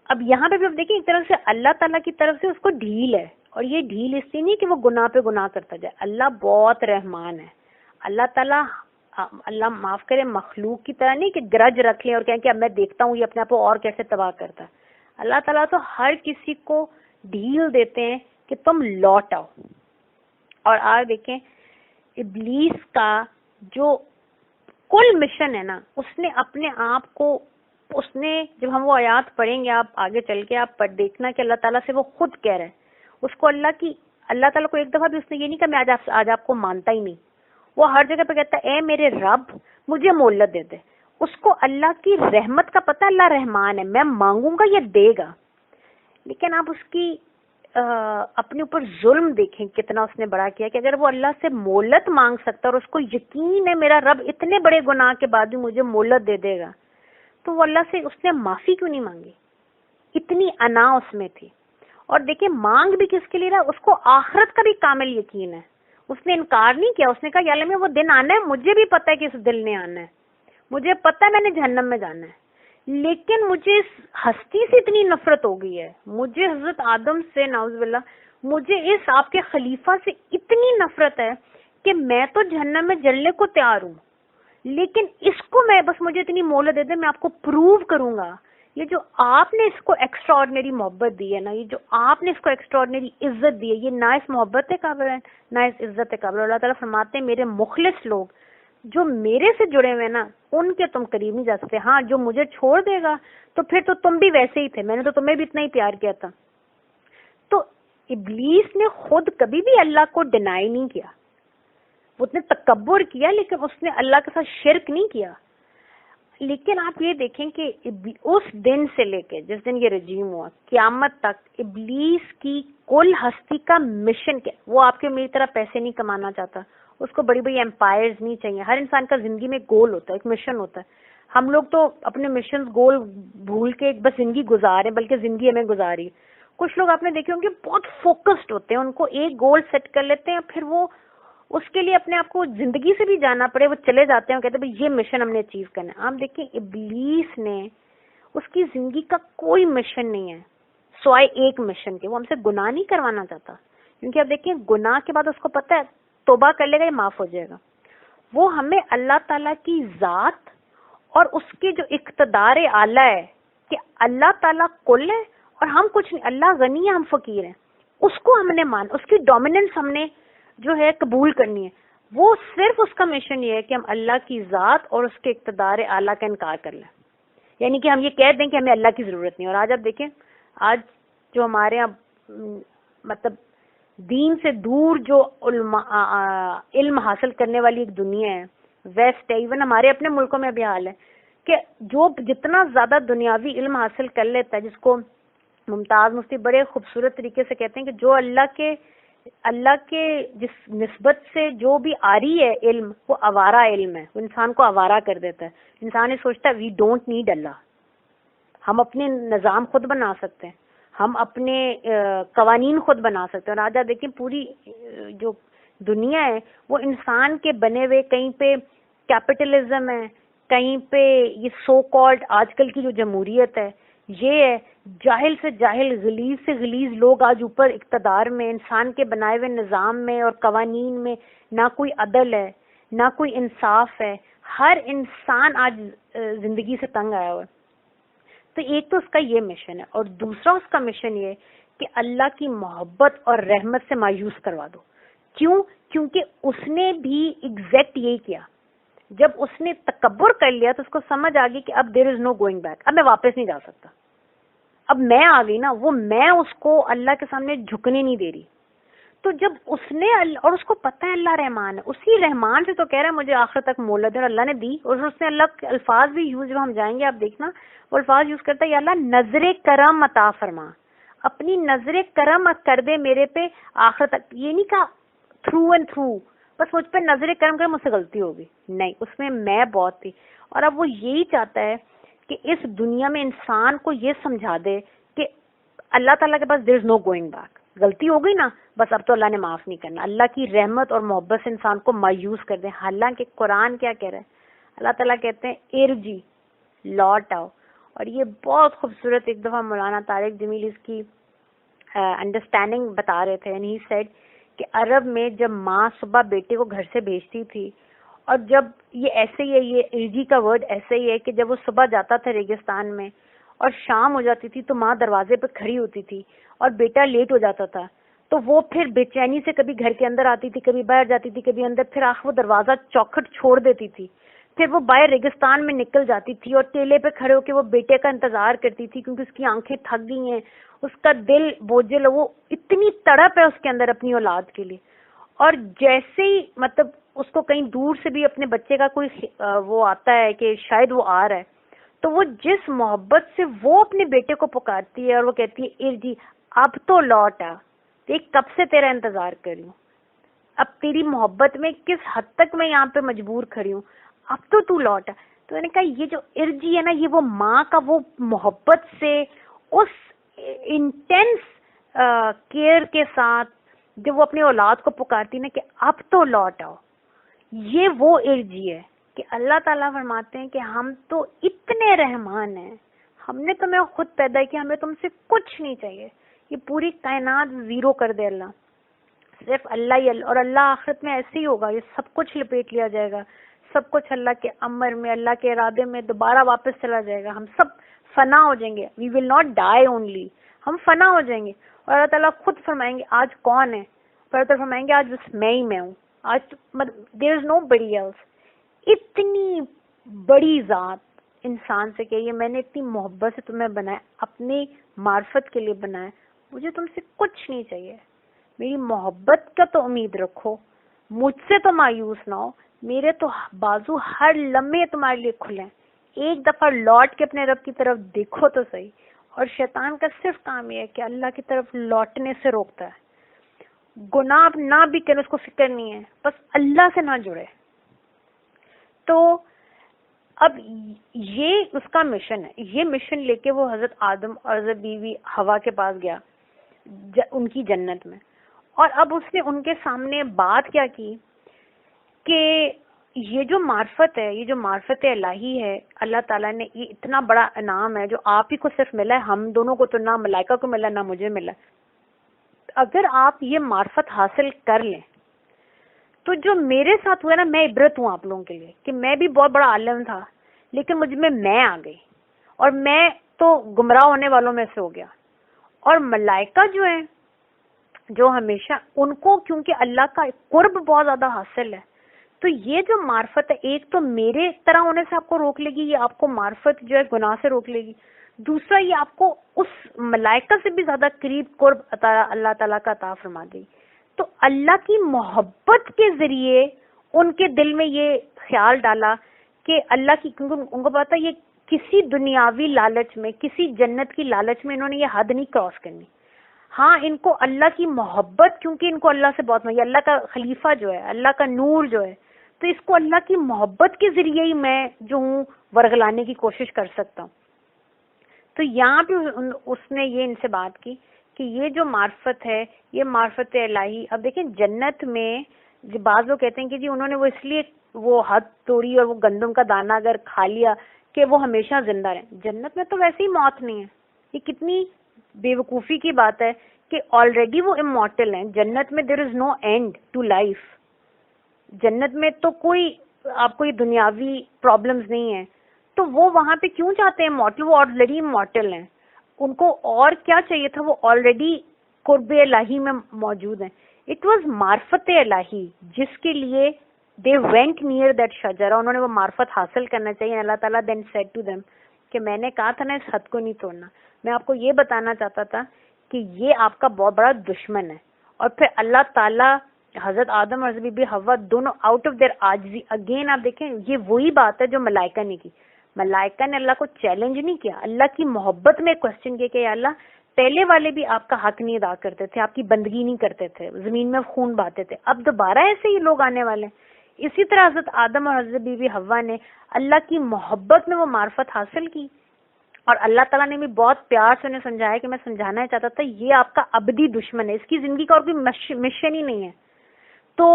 اب یہاں پہ بھی آپ دیکھیں ایک طرف سے اللہ تعالیٰ کی طرف سے اس کو ڈھیل ہے, اور یہ ڈھیل اس لیے نہیں کہ وہ گناہ پہ گناہ کرتا جائے. اللہ بہت رحمان ہے. اللہ تعالیٰ, اللہ معاف کرے, مخلوق کی طرح نہیں کہ گرج رکھ لیں اور کہیں کہ اب میں دیکھتا ہوں یہ اپنے آپ کو اور کیسے تباہ کرتا ہے. اللہ تعالیٰ تو ہر کسی کو ڈھیل دیتے ہیں کہ تم لوٹ آؤ. اور آج دیکھیں ابلیس کا جو کل مشن ہے نا, اس نے اپنے آپ کو, اس نے جب ہم وہ آیات پڑھیں گے آپ آگے چل کے آپ پڑھ دیکھنا کہ اللہ تعالیٰ سے وہ خود کہہ رہے ہیں, اس کو اللہ تعالیٰ کو ایک دفعہ بھی اس نے یہ نہیں کہا میں آج آپ کو مانتا ہی نہیں. وہ ہر جگہ پہ کہتا ہے اے میرے رب مجھے مہلت دے دے. اس کو اللہ کی رحمت کا پتہ, اللہ رحمان ہے, میں مانگوں گا یہ دے گا. لیکن آپ اس کی اپنے اوپر ظلم دیکھیں کتنا اس نے بڑا کیا, کہ اگر وہ اللہ سے مہلت مانگ سکتا اور اس کو یقین ہے میرا رب اتنے بڑے گناہ کے بعد بھی مجھے مہلت دے دے گا, تو وہ اللہ سے اس نے معافی کیوں نہیں مانگی؟ اتنی انا اس میں تھی. اور دیکھیں مانگ بھی کس کے لیے رہا, اس کو آخرت کا بھی کامل یقین ہے. اس نے انکار نہیں کیا, اس نے کہا یا اللہ میں وہ دن آنا ہے, مجھے بھی پتہ ہے کہ اس دل نے آنا ہے, مجھے پتہ ہے میں نے جہنم میں جانا ہے, لیکن مجھے اس ہستی سے اتنی نفرت ہو گئی ہے, مجھے حضرت آدم سے نعوذ باللہ, مجھے اس آپ کے خلیفہ سے اتنی نفرت ہے کہ میں تو جہنم میں جلنے کو تیار ہوں, لیکن اس کو میں بس مجھے اتنی مہلت دے دے, میں آپ کو پروو کروں گا. یہ جو آپ نے اس کو ایکسٹرا آرڈنری محبت دی ہے نا, یہ جو آپ نے اس کو ایکسٹرا آرڈنری عزت دی ہے, یہ نہ اس محبت کے قابل ہے نہ اس عزت کے قابل. اللہ تعالیٰ فرماتے ہیں میرے مخلص لوگ جو میرے سے جڑے ہوئے نا ان کے تم قریب نہیں جا سکتے. ہاں جو مجھے چھوڑ دے گا تو پھر تو تم بھی ویسے ہی تھے, میں نے تو تمہیں بھی اتنا ہی پیار کیا تھا. تو ابلیس نے خود کبھی بھی اللہ کو ڈینائی نہیں کیا, وہ نے تکبر کیا لیکن اس نے اللہ کے ساتھ شرک نہیں کیا. لیکن آپ یہ دیکھیں کہ اس دن سے لے کے جس دن یہ رجیم ہوا قیامت تک ابلیس کی کل ہستی کا مشن کیا, وہ آپ کے میری طرح پیسے نہیں کمانا چاہتا, اس کو بڑی بڑی امپائرز نہیں چاہیے. ہر انسان کا زندگی میں گول ہوتا ہے, ایک مشن ہوتا ہے. ہم لوگ تو اپنے مشن گول بھول کے بس زندگی گزارے, بلکہ زندگی ہمیں گزاری. کچھ لوگ آپ نے دیکھے ہوں گے بہت فوکسڈ ہوتے ہیں, ان کو ایک گول سیٹ کر لیتے ہیں, پھر وہ اس کے لیے اپنے آپ کو زندگی سے بھی جانا پڑے وہ چلے جاتے ہیں, کہتے ہیں بھائی یہ مشن ہم نے اچیو کرنا ہے. آپ دیکھیں ابلیس نے, اس کی زندگی کا کوئی مشن نہیں ہے سوائے ایک مشن کے, وہ ہم سے گناہ نہیں کروانا چاہتا. کیونکہ اب دیکھیں گناہ کے بعد اس کو پتہ ہے توبہ کر لے گا یہ معاف ہو جائے گا. وہ ہمیں اللہ تعالیٰ کی ذات اور اس کے جو اقتدار اعلیٰ ہے کہ اللہ تعالیٰ کل ہے اور ہم کچھ نہیں, اللہ غنی ہے ہم فقیر ہیں, اس کو ہم نے اس کی ڈومیننس ہم نے جو ہے قبول کرنی ہے. وہ صرف اس کا مشن یہ ہے کہ ہم اللہ کی ذات اور اس کے اقتدار اعلیٰ کا انکار کر لیں, یعنی کہ ہم یہ کہہ دیں کہ ہمیں اللہ کی ضرورت نہیں. اور آج آپ دیکھیں آج جو ہمارے یہاں مطلب دین سے دور جو علم حاصل کرنے والی ایک دنیا ہے, ویسٹ ہے, ایون ہمارے اپنے ملکوں میں بھی حال ہے کہ جو جتنا زیادہ دنیاوی علم حاصل کر لیتا ہے, جس کو ممتاز مفتی بڑے خوبصورت طریقے سے کہتے ہیں کہ جو اللہ کے جس نسبت سے جو بھی آ رہی ہے علم وہ آوارہ علم ہے, وہ انسان کو آوارہ کر دیتا ہے. انسان یہ سوچتا ہے وی ڈونٹ نیڈ اللہ, ہم اپنے نظام خود بنا سکتے ہیں, ہم اپنے قوانین خود بنا سکتے ہیں. اور آج آپ دیکھیں پوری جو دنیا ہے وہ انسان کے بنے ہوئے, کہیں پہ کیپٹلزم ہے, کہیں پہ یہ سو کالڈ آج کل کی جو جمہوریت ہے یہ ہے, جاہل سے جاہل غلیظ سے غلیظ لوگ آج اوپر اقتدار میں, انسان کے بنائے ہوئے نظام میں اور قوانین میں نہ کوئی عدل ہے, نہ کوئی انصاف ہے. ہر انسان آج زندگی سے تنگ آیا ہوا ہے. تو ایک تو اس کا یہ مشن ہے, اور دوسرا اس کا مشن یہ کہ اللہ کی محبت اور رحمت سے مایوس کروا دو. کیوں؟ کیونکہ اس نے بھی ایگزیکٹ یہی کیا. جب اس نے تکبر کر لیا تو اس کو سمجھ آ گئی کہ اب دیر از نو گوئنگ بیک, اب میں واپس نہیں جا سکتا. اب میں آ گئی نا, وہ میں اس کو اللہ کے سامنے جھکنے نہیں دے رہی. تو جب اس نے, اور اس کو پتہ ہے اللہ رحمان ہے, اسی رحمان سے تو کہہ رہا ہے مجھے آخر تک مہلت ہے, اور اللہ نے دی. اور اس نے اللہ کے الفاظ بھی یوز, جو ہم جائیں گے آپ دیکھنا, وہ الفاظ یوز کرتا ہے, یا اللہ نظر کرم عطا فرما, اپنی نظر کرم کر دے میرے پہ آخر تک. یہ نہیں کہا تھرو اینڈ تھرو بس مجھ پہ نظر کرم کر, مجھ سے غلطی ہوگی, نہیں, اس میں بہت تھی. اور اب وہ یہی چاہتا ہے کہ اس دنیا میں انسان کو یہ سمجھا دے کہ اللہ تعالیٰ کے پاس دیر از نو گوئنگ بیک. غلطی ہو گئی نا, بس اب تو اللہ نے معاف نہیں کرنا. اللہ کی رحمت اور محبت سے انسان کو مایوس کر دیں. حالانکہ قرآن کیا کہہ رہا ہے؟ اللہ تعالیٰ کہتے ہیں ارجی, لوٹ آؤ. اور یہ بہت خوبصورت, ایک دفعہ مولانا طارق جمیل اس کی انڈرسٹینڈنگ بتا رہے تھے. اینڈ ہی سیڈ کہ عرب میں جب ماں صبح بیٹے کو گھر سے بھیجتی تھی, اور جب یہ ایسے ہی ہے, یہ ارجی کا ورڈ ایسے ہی ہے کہ جب وہ صبح جاتا تھا ریگستان میں اور شام ہو جاتی تھی تو ماں دروازے پہ کھڑی ہوتی تھی اور بیٹا لیٹ ہو جاتا تھا, تو وہ پھر بے چینی سے کبھی گھر کے اندر آتی تھی, کبھی باہر جاتی تھی, کبھی اندر, پھر آخر وہ دروازہ چوکھٹ چھوڑ دیتی تھی. پھر وہ باہر ریگستان میں نکل جاتی تھی اور ٹیلے پہ کھڑے ہو کے وہ بیٹے کا انتظار کرتی تھی, کیونکہ اس کی آنکھیں تھک گئی ہیں, اس کا دل بوجھل, وہ اتنی تڑپ ہے اس کے اندر اپنی اولاد کے لیے. اور جیسے ہی مطلب اس کو کہیں دور سے بھی اپنے بچے کا کوئی وہ آتا ہے کہ شاید وہ آ رہا ہے, تو وہ جس محبت سے وہ اپنے بیٹے کو پکارتی ہے اور وہ کہتی ہے ارجی, اب تو لوٹ آ, دیکھ کب سے تیرا انتظار کر رہی ہوں, اب تیری محبت میں کس حد تک میں یہاں پہ مجبور کھڑی ہوں, اب تو لوٹ آ. تو میں نے کہا یہ جو ارجی ہے نا, یہ وہ ماں کا وہ محبت سے, اس انٹینس کیئر کے ساتھ جب وہ اپنی اولاد کو پکارتی نا کہ اب تو لوٹ آؤ, یہ وہ ارجی ہے کہ اللہ تعالیٰ فرماتے ہیں کہ ہم تو اتنے رحمان ہیں, ہم نے تمہیں خود پیدا کیا, ہمیں تم سے کچھ نہیں چاہیے. یہ پوری کائنات زیرو کر دے اللہ, صرف اللہ ہی اللہ. اور اللہ آخرت میں ایسے ہی ہوگا, یہ سب کچھ لپیٹ لیا جائے گا, سب کچھ اللہ کے امر میں, اللہ کے ارادے میں دوبارہ واپس چلا جائے گا. ہم سب فنا ہو جائیں گے. وی ول ناٹ ڈائی اونلی, ہم فنا ہو جائیں گے. اور اللہ تعالیٰ خود فرمائیں گے آج کون ہے, اور اللہ تعالیٰ فرمائیں گے آج بس میں ہی میں ہوں, آج دیر از نو بڈی ایلس. اتنی بڑی ذات انسان سے کہ یہ میں نے اتنی محبت سے تمہیں بنایا, اپنی معرفت کے لیے بنایا, مجھے تم سے کچھ نہیں چاہیے, میری محبت کا تو امید رکھو, مجھ سے تو مایوس نہ ہو, میرے تو بازو ہر لمحے تمہارے لیے کھلے ہیں. ایک دفعہ لوٹ کے اپنے رب کی طرف دیکھو تو صحیح. اور شیطان کا صرف کام یہ ہے کہ اللہ کی طرف لوٹنے سے روکتا ہے. گناہ نہ بھی کرے اس کو فکر نہیں ہے, بس اللہ سے نہ جڑے. تو اب یہ اس کا مشن ہے. یہ مشن لے کے وہ حضرت آدم اور حضرت بیوی حوا کے پاس گیا ان کی جنت میں. اور اب اس نے ان کے سامنے بات کیا کی کہ یہ جو معرفت ہے, یہ جو معرفت الہی ہے, اللہ تعالیٰ نے یہ اتنا بڑا انعام ہے جو آپ ہی کو صرف ملا ہے, ہم دونوں کو تو نہ ملائکہ کو ملا نہ مجھے ملا. اگر آپ یہ معرفت حاصل کر لیں تو جو میرے ساتھ ہوا نا, میں عبرت ہوں آپ لوگوں کے لیے کہ میں بھی بہت بڑا عالم تھا, لیکن مجھ میں آ گئی اور میں تو گمراہ ہونے والوں میں سے ہو گیا. اور ملائکہ جو ہیں, جو ہمیشہ ان کو کیونکہ اللہ کا قرب بہت زیادہ حاصل ہے, تو یہ جو معرفت ہے, ایک تو میرے طرح ہونے سے آپ کو روک لے گی, یہ آپ کو معرفت جو ہے گناہ سے روک لے گی. دوسرا یہ آپ کو اس ملائکہ سے بھی زیادہ قریب قرب اللہ تعالیٰ کا عطا فرما دے. تو اللہ کی محبت کے ذریعے ان کے دل میں یہ خیال ڈالا کہ اللہ کی, کیونکہ ان کو پتا یہ کسی دنیاوی لالچ میں, کسی جنت کی لالچ میں انہوں نے یہ حد نہیں کراس کرنی. ہاں ان کو اللہ کی محبت, کیونکہ ان کو اللہ سے بہت, یہ اللہ کا خلیفہ جو ہے, اللہ کا نور جو ہے, تو اس کو اللہ کی محبت کے ذریعے ہی میں جو ہوں ورگلانے کی کوشش کر سکتا ہوں. تو یہاں پہ اس نے یہ ان سے بات کی کہ یہ جو معرفت ہے, یہ معرفت الہی. اب دیکھیں جنت میں بعض لوگ کہتے ہیں کہ جی انہوں نے وہ اس لیے وہ حد توڑی اور وہ گندم کا دانہ اگر کھا لیا کہ وہ ہمیشہ زندہ رہیں. جنت میں تو ویسے ہی موت نہیں ہے. یہ کتنی بے وقوفی کی بات ہے کہ آلریڈی وہ امورٹل ہیں. جنت میں دیر از نو اینڈ ٹو لائف. جنت میں تو کوئی آپ کو یہ دنیاوی پرابلمز نہیں ہیں، تو وہ وہاں پہ کیوں چاہتے ہیں مارٹل؟ وہ آلریڈی مارٹل ہیں، ان کو اور کیا چاہیے تھا؟ وہ آلریڈی قرب الہی میں موجود ہیں. اٹ واز معرفت الہی جس کے لیے دے وینٹ نیئر دیٹ شجرہ، انہوں نے وہ معرفت حاصل کرنا چاہیے. اللہ تعالیٰ دین سیڈ ٹو دیم کہ میں نے کہا تھا نا اس حد کو نہیں توڑنا. میں آپ کو یہ بتانا چاہتا تھا کہ یہ آپ کا بہت بڑا دشمن ہے. اور پھر اللہ تعالیٰ حضرت آدم اور حضرت بی بی حوا دونوں آؤٹ آف دیئر عاجزی، اگین آپ دیکھیں یہ وہی بات ہے جو ملائکہ نے کی. ملائکہ نے اللہ کو چیلنج نہیں کیا، اللہ کی محبت میں کوشچن کیا کہ یا اللہ پہلے والے بھی آپ کا حق نہیں ادا کرتے تھے، آپ کی بندگی نہیں کرتے تھے، زمین میں خون بہاتے تھے، اب دوبارہ ایسے ہی لوگ آنے والے ہیں. اسی طرح حضرت آدم اور حضرت بی بی حوا نے اللہ کی محبت میں وہ معرفت حاصل کی، اور اللہ تعالیٰ نے بھی بہت پیار سے انہیں سمجھایا کہ میں سمجھانا چاہتا تھا یہ آپ کا ابدی دشمن ہے، اس کی زندگی کا اور کوئی مشن ہی نہیں ہے. تو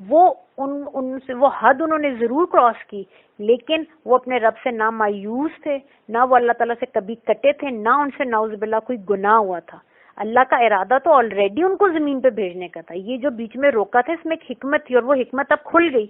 وہ ان سے وہ حد انہوں نے ضرور کراس کی، لیکن وہ اپنے رب سے نہ مایوس تھے، نہ وہ اللہ تعالیٰ سے کبھی کٹے تھے، نہ ان سے نعوذ باللہ کوئی گناہ ہوا تھا. اللہ کا ارادہ تو آلریڈی ان کو زمین پہ بھیجنے کا تھا. یہ جو بیچ میں روکا تھا اس میں ایک حکمت تھی، اور وہ حکمت اب کھل گئی،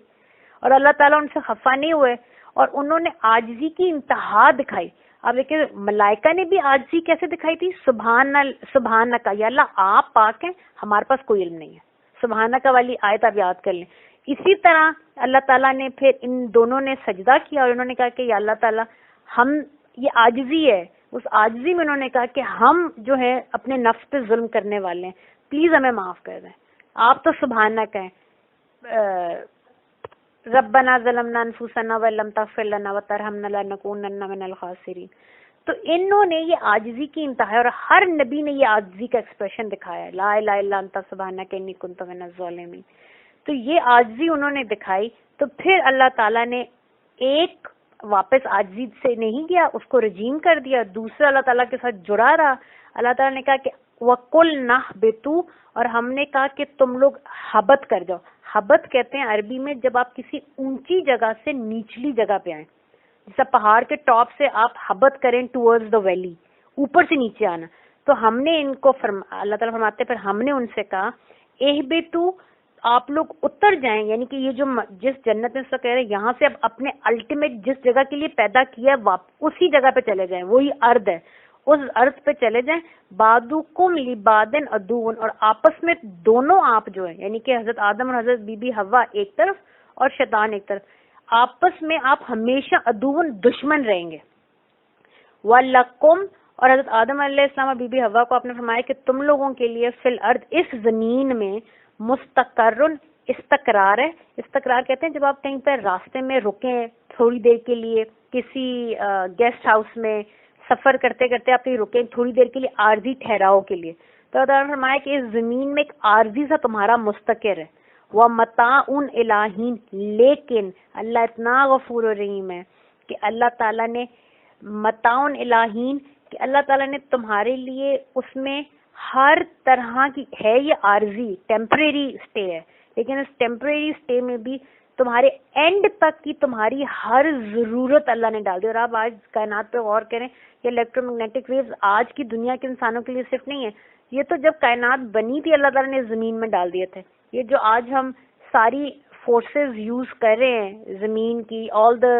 اور اللہ تعالیٰ ان سے خفا نہیں ہوئے، اور انہوں نے عاجزی کی انتہا دکھائی. اب دیکھیں ملائکہ نے بھی عاجزی کیسے دکھائی تھی؟ سبحان کا، یا اللہ آپ پاک ہیں، ہمارے پاس کوئی علم نہیں ہے. سبحانہ والی آیت آپ یاد کر لیں. اسی طرح اللہ تعالیٰ نے پھر ان دونوں نے سجدہ کیا، اور انہوں نے کہا کہ یا اللہ تعالیٰ ہم یہ عاجزی ہے، اس عاجزی میں انہوں نے کہا کہ ہم جو ہے اپنے نفس پہ ظلم کرنے والے ہیں، پلیز ہمیں معاف کر دیں. آپ تو سبحانہ کہیں ربنا ظلمنا انفسنا وان لم تغفر لنا وترحمنا لنکونن من الخاسرین. تو انہوں نے یہ عاجزی کی انتہا، اور ہر نبی نے یہ عاجزی کا ایکسپریشن دکھایا ہے، لا الہ الا انت سبحانک انی کنت من الظالمین. تو یہ عاجزی انہوں نے دکھائی. تو پھر اللہ تعالیٰ نے ایک واپس عاجزی سے نہیں گیا، اس کو رجیم کر دیا، دوسرا اللہ تعالیٰ کے ساتھ جڑا رہا. اللہ تعالیٰ نے کہا کہ وَقُلْنَا اهْبِطُوا، اور ہم نے کہا کہ تم لوگ ہبط کر جاؤ. ہبط کہتے ہیں عربی میں جب آپ کسی اونچی جگہ سے نچلی جگہ پہ آئیں، جیسا پہاڑ کے ٹاپ سے آپ ہبط کریں ٹورڈز دا ویلی، اوپر سے نیچے آنا. تو ہم نے ان کو اللہ تعالیٰ فرماتے پھر ہم نے ان سے کہا اہبطوا، آپ لوگ اتر جائیں، یعنی کہ یہ جو جس جنت میں کہہ رہے ہیں یہاں سے اب اپنے الٹیمیٹ جس جگہ کے لیے پیدا کیا ہے اسی جگہ پہ چلے جائیں، وہی ارض ہے، اس ارض پہ چلے جائیں. بعضکم لبعض عدو، اور آپس میں دونوں آپ جو ہے یعنی کہ حضرت آدم اور حضرت بی بی حوا ایک طرف اور شیطان ایک طرف، آپس میں آپ ہمیشہ عدو دشمن رہیں گے. وَلَكُمْ، اور حضرت آدم علیہ السلام اور بی بی حوا کو آپ نے فرمایا کہ تم لوگوں کے لیے فی الارض، اس زمین میں، مستقرن، استقرار ہے. استقرار کہتے ہیں جب آپ کہیں پہ راستے میں رکیں تھوڑی دیر کے لیے، کسی گیسٹ ہاؤس میں سفر کرتے کرتے آپ کہیں رکیں تھوڑی دیر کے لیے عارضی ٹھہراؤ کے لیے. تو اللہ نے فرمایا کہ اس زمین میں ایک عارضی سا تمہارا مستقر ہے. وَمَتَاعٌ الَٰہین، لیکن اللہ اتنا غفور و رحیم ہے کہ اللہ تعالیٰ نے متاع الہین، کہ اللہ تعالیٰ نے تمہارے لیے اس میں ہر طرح کی ہے، یہ عارضی ٹیمپریری اسٹے ہے، لیکن اس ٹیمپریری اسٹے میں بھی تمہارے اینڈ تک کی تمہاری ہر ضرورت اللہ نے ڈال دی. اور آپ آج کائنات پہ غور کریں کہ الیکٹرو میگنیٹک ویوز آج کی دنیا کے انسانوں کے لیے صرف نہیں ہے، یہ تو جب کائنات بنی تھی اللہ تعالیٰ نے زمین میں ڈال دیے تھے. یہ جو آج ہم ساری فورسز یوز کر رہے ہیں زمین کی، آل دا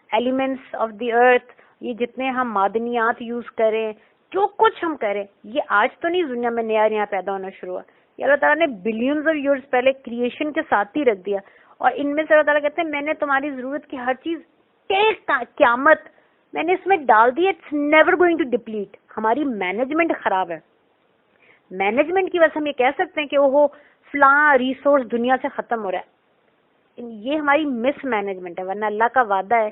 ایلیمنٹس آف دی ارتھ، یہ جتنے ہم معدنیات یوز کریں، جو کچھ ہم کریں، یہ آج تو نہیں دنیا میں نیا نیا پیدا ہونا شروع ہوا. یہ اللہ تعالیٰ نے بلینز آف ایئرز پہلے کریشن کے ساتھ ہی رکھ دیا. اور ان میں سے اللہ تعالیٰ کہتے ہیں میں نے تمہاری ضرورت کی ہر چیز قیامت میں نے اس میں ڈال دی، it's never going to deplete. ہماری مینجمنٹ خراب ہے، مینجمنٹ کی وجہ سے ہم یہ کہہ سکتے ہیں کہ وہ فلاں ریسورس دنیا سے ختم ہو رہا ہے، یہ ہماری مس مینجمنٹ ہے. ورنہ اللہ کا وعدہ ہے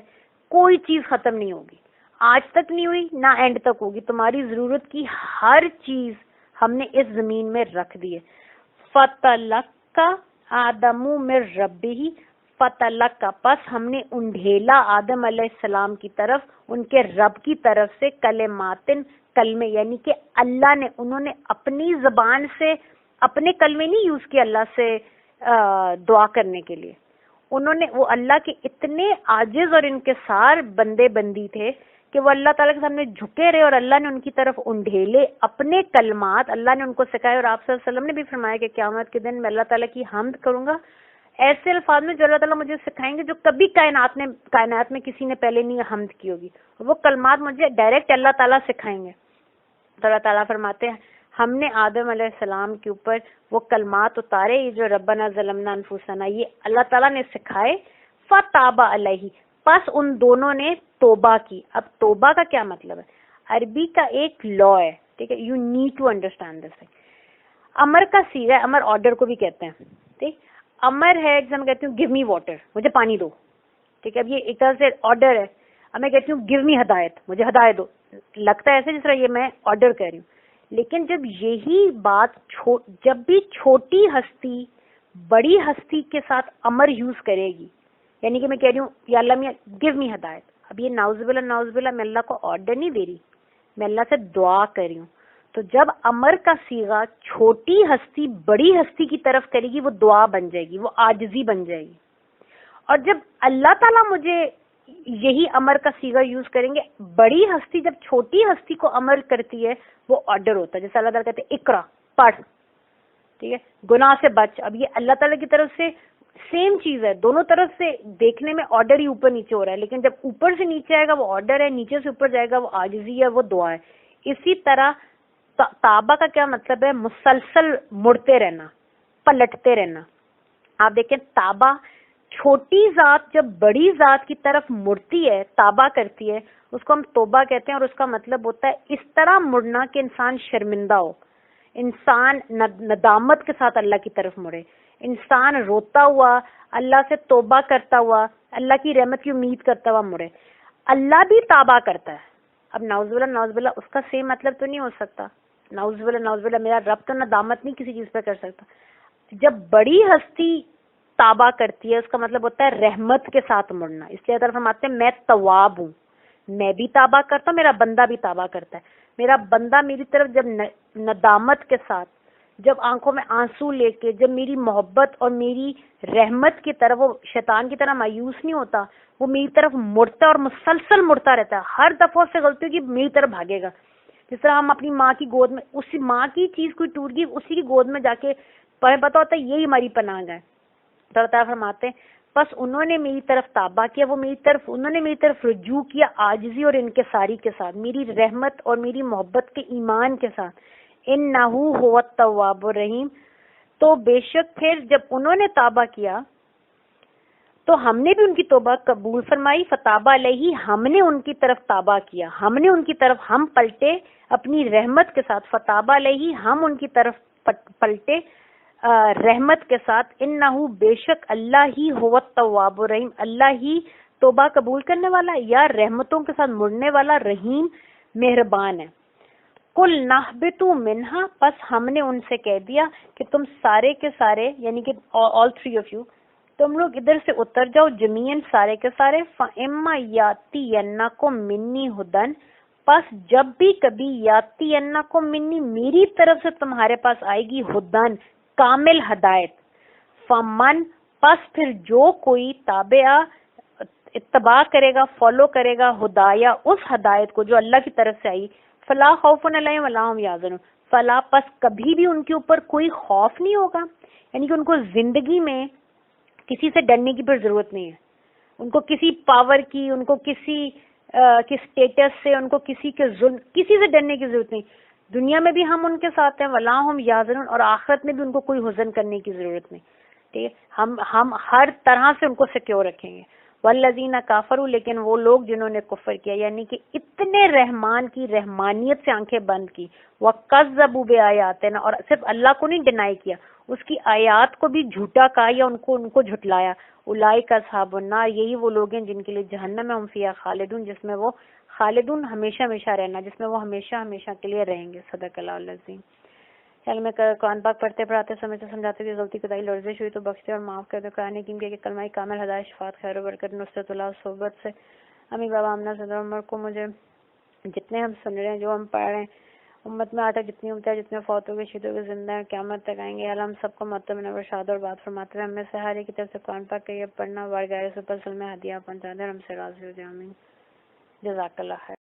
کوئی چیز ختم نہیں ہوگی، آج تک نہیں ہوئی نہ اینڈ تک ہوگی. تمہاری ضرورت کی ہر چیز ہم نے اس زمین میں رکھ دی ہے. فَتَلَقَّى آدَمُ مِن رَبِّهِ، فَتَلَقَّى، پس ہم نے انڈھیلا آدم علیہ السلام کی طرف ان کے رب کی طرف سے کلماتن، کلمے، یعنی کہ اللہ نے، انہوں نے اپنی زبان سے اپنے کلمے نہیں یوز کیے اللہ سے دعا کرنے کے لیے. انہوں نے، وہ اللہ کے اتنے عاجز اور انکسار بندے بندی تھے کہ وہ اللہ تعالیٰ کے سامنے جھکے رہے، اور اللہ نے ان کی طرف انڈھیلے اپنے کلمات اللہ نے ان کو سکھائے. اور آپ صلی اللہ علیہ وسلم نے بھی فرمایا کہ قیامت کے دن میں اللہ تعالیٰ کی حمد کروں گا ایسے الفاظ میں جو اللہ تعالیٰ مجھے سکھائیں گے جو کبھی کائنات میں کسی نے پہلے نہیں حمد کی ہوگی. وہ کلمات مجھے ڈائریکٹ اللہ تعالیٰ سکھائیں گے. تو اللہ تعالیٰ فرماتے ہیں ہم نے آدم علیہ السلام کے اوپر وہ کلمات اتارے جو ربنا ظلمنا انفسنا یہ اللہ تعالیٰ نے سکھائے. فتاب علیہ پس ان دونوں نے توبہ کی. اب توبہ کا کیا مطلب ہے؟ عربی کا ایک لا ہے, ٹھیک ہے, you need to understand this. امر کا صیغہ ہے, امر آرڈر کو بھی کہتے ہیں, ٹھیک. امر ہے جیسے میں کہتی ہوں گیو می واٹر, مجھے پانی دو, ٹھیک ہے. اب یہ ایک طرح سے آرڈر ہے. اب میں کہتی ہوں گیو می ہدایت, مجھے ہدایت دو, لگتا ہے ایسے جس طرح یہ میں آرڈر کر رہی ہوں. لیکن جب یہی بات جب بھی چھوٹی ہستی بڑی ہستی کے ساتھ امر یوز کرے گی, یعنی کہ میں کہہ رہی ہوں یا اللہ میاں گیو می ہدایت, اب یہ نعوذ باللہ میں اللہ کو آرڈر نہیں دے رہی, میں اللہ سے دعا کر رہی ہوں. تو جب امر کا صیغہ چھوٹی ہستی بڑی ہستی کی طرف کرے گی وہ دعا بن جائے گی, وہ عاجزی بن جائے گی. اور جب اللہ تعالیٰ مجھے یہی امر کا صیغہ یوز کریں گے, بڑی ہستی جب چھوٹی ہستی کو امر کرتی ہے وہ آرڈر ہوتا ہے. جیسے اللہ تعالیٰ کہتے ہیں اقرا, پڑھ, ٹھیک ہے, گناہ سے بچ. اب یہ اللہ تعالیٰ کی طرف سے سیم چیز ہے, دونوں طرف سے دیکھنے میں آرڈر ہی اوپر نیچے ہو رہا ہے, لیکن جب اوپر سے نیچے آئے گا وہ آرڈر ہے, نیچے سے اوپر جائے گا وہ عاجزی ہے, وہ دعا ہے. اسی طرح تابہ کا کیا مطلب ہے؟ مسلسل مڑتے رہنا, پلٹتے رہنا. آپ دیکھیں تابہ چھوٹی ذات جب بڑی ذات کی طرف مڑتی ہے, تابہ کرتی ہے, اس کو ہم توبہ کہتے ہیں. اور اس کا مطلب ہوتا ہے اس طرح مڑنا کہ انسان شرمندہ ہو, انسان ندامت کے ساتھ اللہ کی طرف مڑے, انسان روتا ہوا اللہ سے توبہ کرتا ہوا اللہ کی رحمت کی امید کرتا ہوا مڑے. اللہ بھی توبہ کرتا ہے. اب نعوذ باللہ اس کا سیم مطلب تو نہیں ہو سکتا. نعوذ باللہ میرا رب تو ندامت نہیں کسی چیز پہ کر سکتا. جب بڑی ہستی توبہ کرتی ہے اس کا مطلب ہوتا ہے رحمت کے ساتھ مڑنا. اس لیے طرف ہم آتے ہیں میں تواب ہوں, میں بھی توبہ کرتا ہوں, میرا بندہ بھی توبہ کرتا ہے. میرا بندہ میری طرف جب ندامت کے ساتھ, جب آنکھوں میں آنسو لے کے, جب میری محبت اور میری رحمت کی طرف, وہ شیطان کی طرح مایوس نہیں ہوتا, وہ میری طرف مڑتا اور مسلسل مڑتا رہتا ہے. ہر دفعہ سے غلطی ہوگی میری طرف بھاگے گا. جس طرح ہم اپنی ماں کی گود میں, اسی ماں کی چیز کوئی ٹوٹ گئی اسی کی گود میں جا کے پتا ہوتا ہے یہی ہماری پناہ گاہ ہے. تو تعالیٰ فرماتے ہیں بس انہوں نے میری طرف توبہ کیا, وہ انہوں نے میری طرف رجوع کیا عاجزی اور انکساری کے ساتھ, میری رحمت اور میری محبت کے ایمان کے ساتھ. انہ هو التواب الرحیم. تو بے شک پھر جب انہوں نے توبہ کیا تو ہم نے بھی ان کی توبہ قبول فرمائی. فتاب علیہ ہم نے ان کی طرف توبہ کیا, ہم نے ان کی طرف ہم پلٹے اپنی رحمت کے ساتھ. فتاب علیہ ہم ان کی طرف پلٹے رحمت کے ساتھ. انہ بے شک اللہ ہی هو التواب الرحیم, اللہ ہی توبہ قبول کرنے والا یا رحمتوں کے ساتھ مڑنے والا رحیم مہربان ہے. کل نہبتوا منہا پس ہم نے ان سے کہہ دیا کہ تم سارے کے سارے یعنی کہ all three of you تم لوگ ادھر سے اتر جاؤ جمیعاً سارے کے سارے. فَإِمَّا يَأْتِيَنَّكُم مِّنِّي هُدًى پس جب بھی کبھی يَأْتِيَنَّكُم مِّنِّي میری طرف سے تمہارے پاس آئے گی ہدن کامل ہدایت. فَمَن پس پھر جو کوئی تابعہ اتباع کرے گا فالو کرے گا ہدایا اس ہدایت کو جو اللہ کی طرف سے آئی. فلا خوف علیہم ولا هم یحزنون فلا پس کبھی بھی ان کے اوپر کوئی خوف نہیں ہوگا, یعنی کہ ان کو زندگی میں کسی سے ڈرنے کی پھر ضرورت نہیں ہے, ان کو کسی پاور کی, ان کو کسی اسٹیٹس سے, ان کو کسی کے ظلم کسی سے ڈرنے کی ضرورت نہیں. دنیا میں بھی ہم ان کے ساتھ ہیں ولا هم یحزنون اور آخرت میں بھی ان کو کوئی حزن کرنے کی ضرورت نہیں. ٹھیک ہے, ہم ہر طرح سے ان کو سیکیور رکھیں گے. والذین کافروا لیکن وہ لوگ جنہوں نے کفر کیا یعنی کہ اتنے رحمان کی رحمانیت سے آنکھیں بند کی, وَكَذَّبُوا بِآيَاتِنَا اور صرف اللہ کو نہیں ڈینائی کیا, اس کی آیات کو بھی جھوٹا کہا یا ان کو جھٹلایا. اولئک اصحاب النار یہی وہ لوگ ہیں جن کے لیے جہنم ہے, ہم فیہا خالدون جس میں وہ خالدون ہمیشہ ہمیشہ رہنا, جس میں وہ ہمیشہ ہمیشہ کے لیے رہیں گے. صدق اللہ العظیم. چل میں قرآن پاک پڑھتے پڑھاتے سمجھاتے ہوئے غلطی کوتاہی لرزش ہوئی تو بخشتے اور معاف کر دے. قرآن حکیم کے کلمہ کامل ہدایت شفاعت خیر و برکت نصرت اللہ صحبت سے امی بابا آمنہ صدر عمر کو مجھے جتنے ہم سن رہے ہیں جو ہم پڑھ رہے ہیں امت میں آج تک جتنی امت ہے جتنے فوت ہو گئے شہید ہو گئے زندہ ہیں قیامت تک آئیں گے. اللہ ہم سب کو مطلب نور شاد اور بات فرماتے ہیں. ہمیں سے ہر ایک کی طرف سے قرآن پاک کا یہ پڑھنا وارگار سپر سلم ہدیہ پہنچا دے اور ہم سے راضی ہو جائے. آمین. جزاک اللہ خیر.